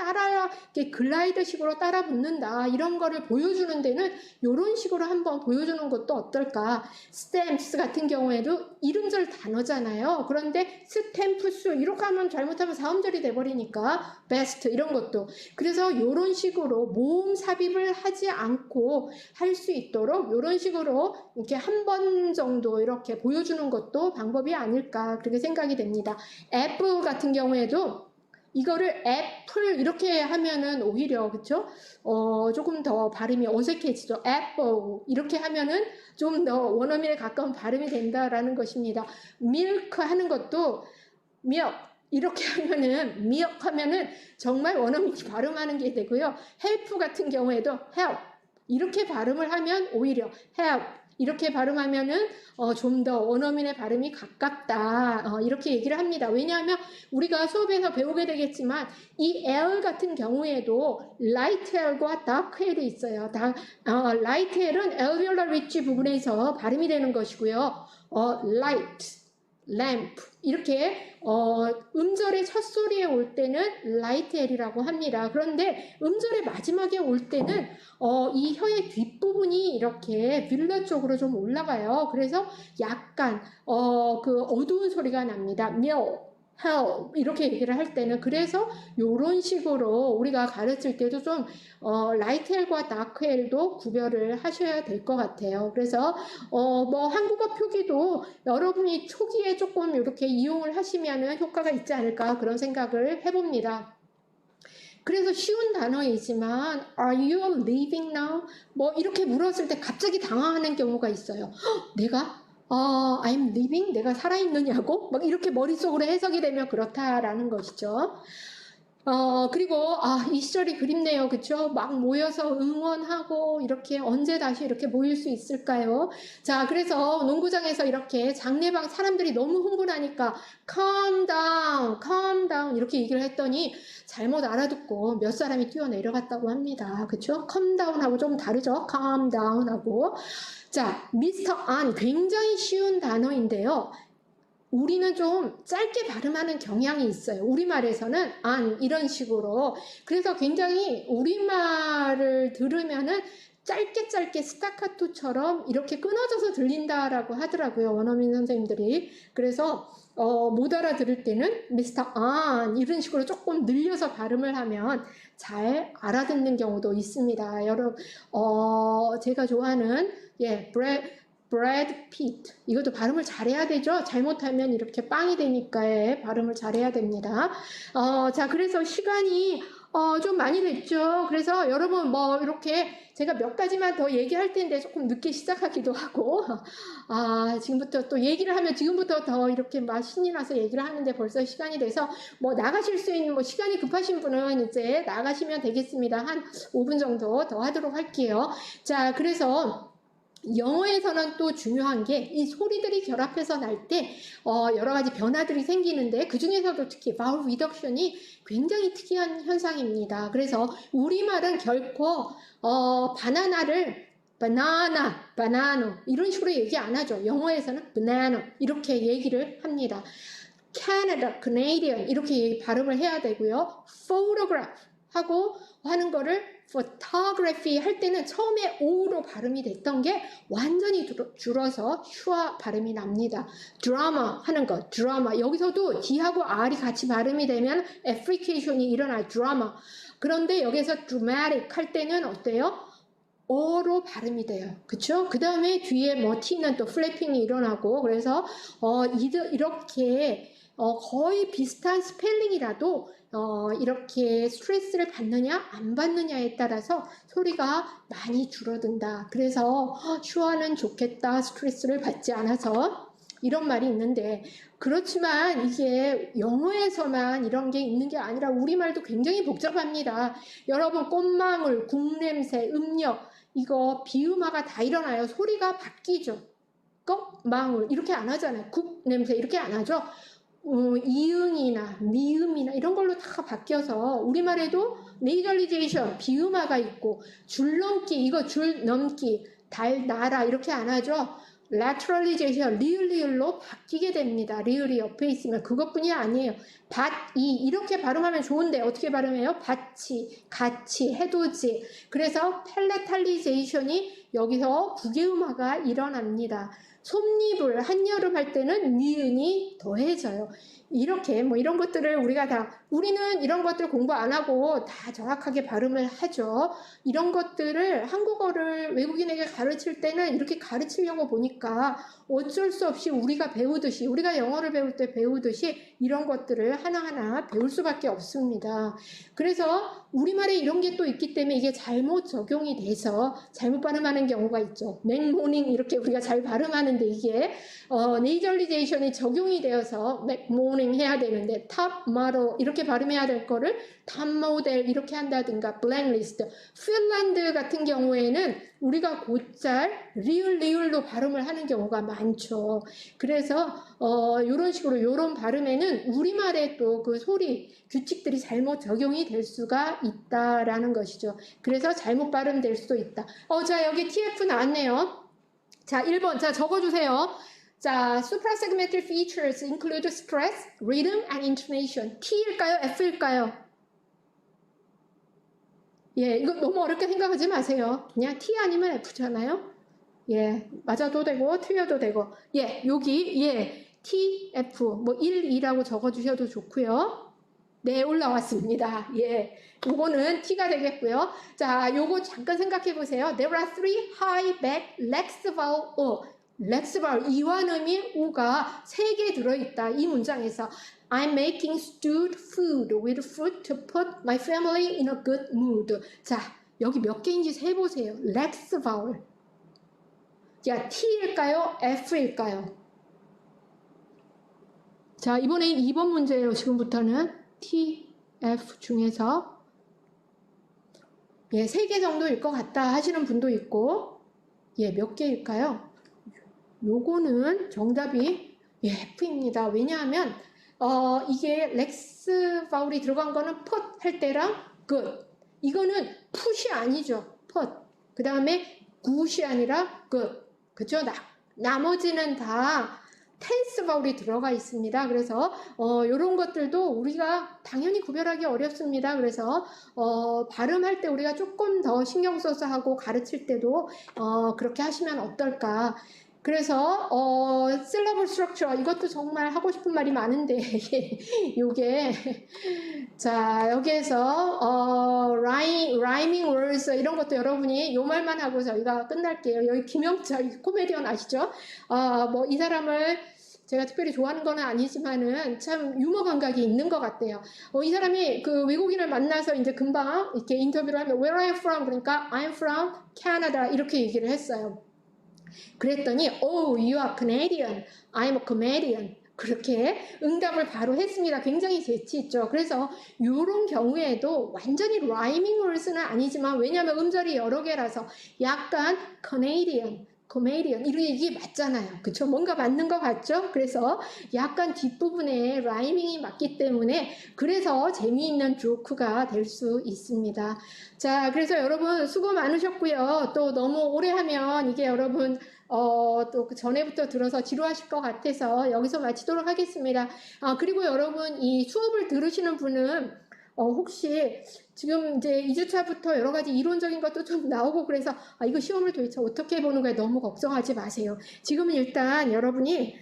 글라이드 식으로 따라 붙는다. 이런 거를 보여주는 데는 이런 식으로 한번 보여주는 것도 어떨까. stamps 같은 경우에도 이름절 단어잖아요. 그런데 스탬프스 이렇게 하면 잘못하면 사음절이 돼버리니까 best 이런 것도. 그래서 이런 식으로 모음 삽입을 하지 않고 할 수 있도록 이런 식으로 이렇게 한 번 정도 이렇게 보여주는 것도 방법이 아닐까 그렇게 생각이 됩니다. 애플 같은 경우에도 이거를 애플 이렇게 하면은 오히려 그쵸? 조금 더 발음이 어색해지죠. 애플 이렇게 하면은 좀 더 원어민에 가까운 발음이 된다라는 것입니다. 밀크 하는 것도 milk 이렇게 하면은 milk 하면은 정말 원어민이 발음하는 게 되고요. help 같은 경우에도 help 이렇게 발음을 하면 오히려 help 이렇게 발음하면은 좀 더 원어민의 발음이 가깝다 이렇게 얘기를 합니다. 왜냐하면 우리가 수업에서 배우게 되겠지만 이 L 같은 경우에도 light L과 dark L이 있어요. light L은 alveolar ridge 부분에서 발음이 되는 것이고요. light, lamp 이렇게 음절의 첫 소리에 올 때는 light L이라고 합니다. 그런데 음절의 마지막에 올 때는 이 혀의 뒷부분이 이렇게 빌라 쪽으로 좀 올라가요. 그래서 약간 그 어두운 소리가 납니다. hell 이렇게 얘기를 할 때는 그래서 이런 식으로 우리가 가르칠 때도 좀 라이트 헬과 다크 헬도 구별을 하셔야 될 것 같아요. 그래서 뭐 한국어 표기도 여러분이 초기에 조금 이렇게 이용을 하시면은 효과가 있지 않을까 그런 생각을 해봅니다. 그래서 쉬운 단어이지만 Are you leaving now? 뭐 이렇게 물었을 때 갑자기 당황하는 경우가 있어요. 내가 I'm leaving? 내가 살아있느냐고? 막 이렇게 머릿속으로 해석이 되면 그렇다라는 것이죠. 그리고 이 시절이 그립네요. 그쵸? 막 모여서 응원하고 이렇게 언제 다시 이렇게 모일 수 있을까요? 자, 그래서 농구장에서 이렇게 장례방 사람들이 너무 흥분하니까 calm down, calm down 이렇게 얘기를 했더니 잘못 알아듣고 몇 사람이 뛰어내려갔다고 합니다. 그쵸? calm down하고 좀 다르죠? calm down하고. 자, Mr. An 굉장히 쉬운 단어인데요. 우리는 좀 짧게 발음하는 경향이 있어요. 우리말에서는 안 이런 식으로. 그래서 굉장히 우리말을 들으면은 짧게 스타카토처럼 이렇게 끊어져서 들린다라고 하더라고요. 원어민 선생님들이. 그래서 못 알아들을 때는 Mr. An 이런 식으로 조금 늘려서 발음을 하면 잘 알아듣는 경우도 있습니다. 여러분 제가 좋아하는 브래드 피트 이것도 발음을 잘해야 되죠. 잘못하면 이렇게 빵이 되니까 발음을 잘해야 됩니다. 자 그래서 시간이 좀 많이 됐죠. 그래서 여러분 뭐 이렇게 제가 몇 가지만 더 얘기할 텐데 조금 늦게 시작하기도 하고 지금부터 또 얘기를 하면 지금부터 더 이렇게 막 신이 나서 얘기를 하는데 벌써 시간이 돼서 뭐 나가실 수 있는 뭐 시간이 급하신 분은 이제 나가시면 되겠습니다. 한 5분 정도 더 하도록 할게요. 자, 그래서 영어에서는 또 중요한 게 이 소리들이 결합해서 날 때 여러 가지 변화들이 생기는데 그 중에서도 특히 vowel reduction이 굉장히 특이한 현상입니다. 그래서 우리말은 결코 바나나를 banana, banano 이런 식으로 얘기 안 하죠. 영어에서는 banana 이렇게 얘기를 합니다. Canada, Canadian 이렇게 발음을 해야 되고요. photograph 하고 하는 거를 photography 할 때는 처음에 O로 발음이 됐던 게 완전히 줄어서 슈아 발음이 납니다. 드라마 하는 거, 드라마. 여기서도 D하고 R이 같이 발음이 되면 애플리케이션이 일어나요. 드라마. 그런데 여기서 dramatic 할 때는 어때요? 어로 발음이 돼요. 그쵸? 그 다음에 뒤에 뭐 T는 또 플래핑이 일어나고 그래서 이렇게 거의 비슷한 스펠링이라도 이렇게 스트레스를 받느냐 안 받느냐에 따라서 소리가 많이 줄어든다. 그래서 슈아는 좋겠다. 스트레스를 받지 않아서 이런 말이 있는데 그렇지만 이게 영어에서만 이런 게 있는 게 아니라 우리말도 굉장히 복잡합니다. 여러분 꽃망울, 국냄새, 음력 이거 비음화가 다 일어나요. 소리가 바뀌죠. 꽃망울 이렇게 안 하잖아요. 국냄새 이렇게 안 하죠. 이응이나 미음이나 이런 걸로 다 바뀌어서 우리말에도 네이절리제이션 비음화가 있고 줄넘기 이거 줄 넘기 달나라 이렇게 안 하죠. lateralization 리을로 바뀌게 됩니다. 리을이 옆에 있으면 그것뿐이 아니에요. 밭이 이렇게 발음하면 좋은데 어떻게 발음해요? 밭이 같이 해돋이 그래서 펠레탈리제이션이 여기서 부계음화가 일어납니다. 솜니불 한여름 할 때는 니은이 더해져요. 이렇게 뭐 이런 것들을 우리는 이런 것들 공부 안 하고 다 정확하게 발음을 하죠. 이런 것들을 한국어를 외국인에게 가르칠 때는 이렇게 가르치려고 보니까 어쩔 수 없이 우리가 영어를 배울 때 배우듯이 이런 것들을 하나하나 배울 수밖에 없습니다. 그래서 우리말에 이런 게 또 있기 때문에 이게 잘못 적용이 돼서 잘못 발음하는 경우가 있죠. 맥모닝 이렇게 우리가 잘 발음하는데 이게 네이절리제이션이 적용이 되어서 맥모닝 해야 되는데 탑 마로 이렇게 발음해야 될 거를 탑 모델 이렇게 한다든가 블랙리스트 핀란드 같은 경우에는 우리가 곧잘 리을로 발음을 하는 경우가 많죠. 그래서 이런 식으로 이런 발음에는 우리말의 또 그 소리 규칙들이 잘못 적용이 될 수가 있다라는 것이죠. 그래서 잘못 발음될 수도 있다. 자 여기 TF 나왔네요. 자 1번 자 적어주세요. 자 suprasegmental features include stress, rhythm, and intonation. T일까요? F일까요? 예, 이거 너무 어렵게 생각하지 마세요. 그냥 T 아니면 F잖아요. 예, 맞아도 되고 틀려도 되고. 예, 여기 T, F 뭐 1, 2라고 적어주셔도 좋고요. 네, 올라왔습니다. 예, 요거는 T가 되겠고요. 자, 요거 잠깐 생각해 보세요. There are three high back legs vowel O. legs vowel 이완음이 O가 3개 들어있다. 이 문장에서 I'm making stewed food with fruit to put my family in a good mood. 자, 여기 몇 개인지 세보세요. legs vowel. 자, T일까요? F일까요? 자, 이번엔 2번 문제예요. 지금부터는 T, F 중에서 3개 정도일 것 같다 하시는 분도 있고 몇 개일까요? 요거는 정답이 F입니다. 왜냐하면 이게 렉스 바울이 들어간 거는 put 할 때랑 good 이거는 put이 아니죠. put 그 다음에 good이 아니라 good 그죠? 나머지는 다 텐스 바울이 들어가 있습니다. 그래서 이런 것들도 우리가 당연히 구별하기 어렵습니다. 그래서 발음할 때 우리가 조금 더 신경 써서 하고 가르칠 때도 그렇게 하시면 어떨까. 그래서 syllable structure 이것도 정말 하고 싶은 말이 많은데 요게 자 여기에서 rhyming words 이런 것도 여러분이 요 말만 하고 저희가 끝날게요. 여기 김영철 코미디언 아시죠? 뭐 이 사람을 제가 특별히 좋아하는 건 아니지만은 참 유머 감각이 있는 것 같아요. 이 사람이 그 외국인을 만나서 이제 금방 이렇게 인터뷰를 하면 Where are you from? 그러니까 I'm from Canada 이렇게 얘기를 했어요. 그랬더니 Oh, you are Canadian. I'm a comedian. 그렇게 응답을 바로 했습니다. 굉장히 재치 있죠. 그래서 이런 경우에도 완전히 라이밍을 쓰는 아니지만 왜냐하면 음절이 여러 개라서 약간 Canadian, comedian 이게 맞잖아요. 그쵸? 뭔가 맞는 것 같죠? 그래서 약간 뒷부분에 라이밍이 맞기 때문에 그래서 재미있는 조크가 될 수 있습니다. 자, 그래서 여러분 수고 많으셨고요. 또 너무 오래 하면 이게 여러분 또 그 전에부터 들어서 지루하실 것 같아서 여기서 마치도록 하겠습니다. 그리고 여러분 이 수업을 들으시는 분은 혹시 지금 이제 2주차부터 여러 가지 이론적인 것도 좀 나오고 그래서 이거 시험을 도대체 어떻게 보는 거에 너무 걱정하지 마세요. 지금은 일단 여러분이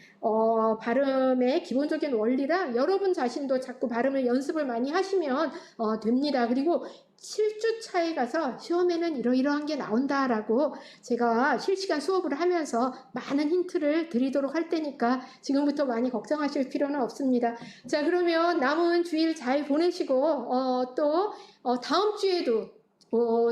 발음의 기본적인 원리랑 여러분 자신도 자꾸 발음을 연습을 많이 하시면 됩니다. 그리고 7주차에 가서 시험에는 이러이러한 게 나온다라고 제가 실시간 수업을 하면서 많은 힌트를 드리도록 할 테니까 지금부터 많이 걱정하실 필요는 없습니다. 자, 그러면 남은 주일 잘 보내시고 또 다음 주에도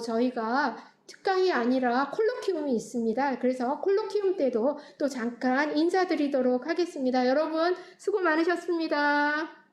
저희가 특강이 아니라 콜로키움이 있습니다. 그래서 콜로키움 때도 또 잠깐 인사드리도록 하겠습니다. 여러분 수고 많으셨습니다.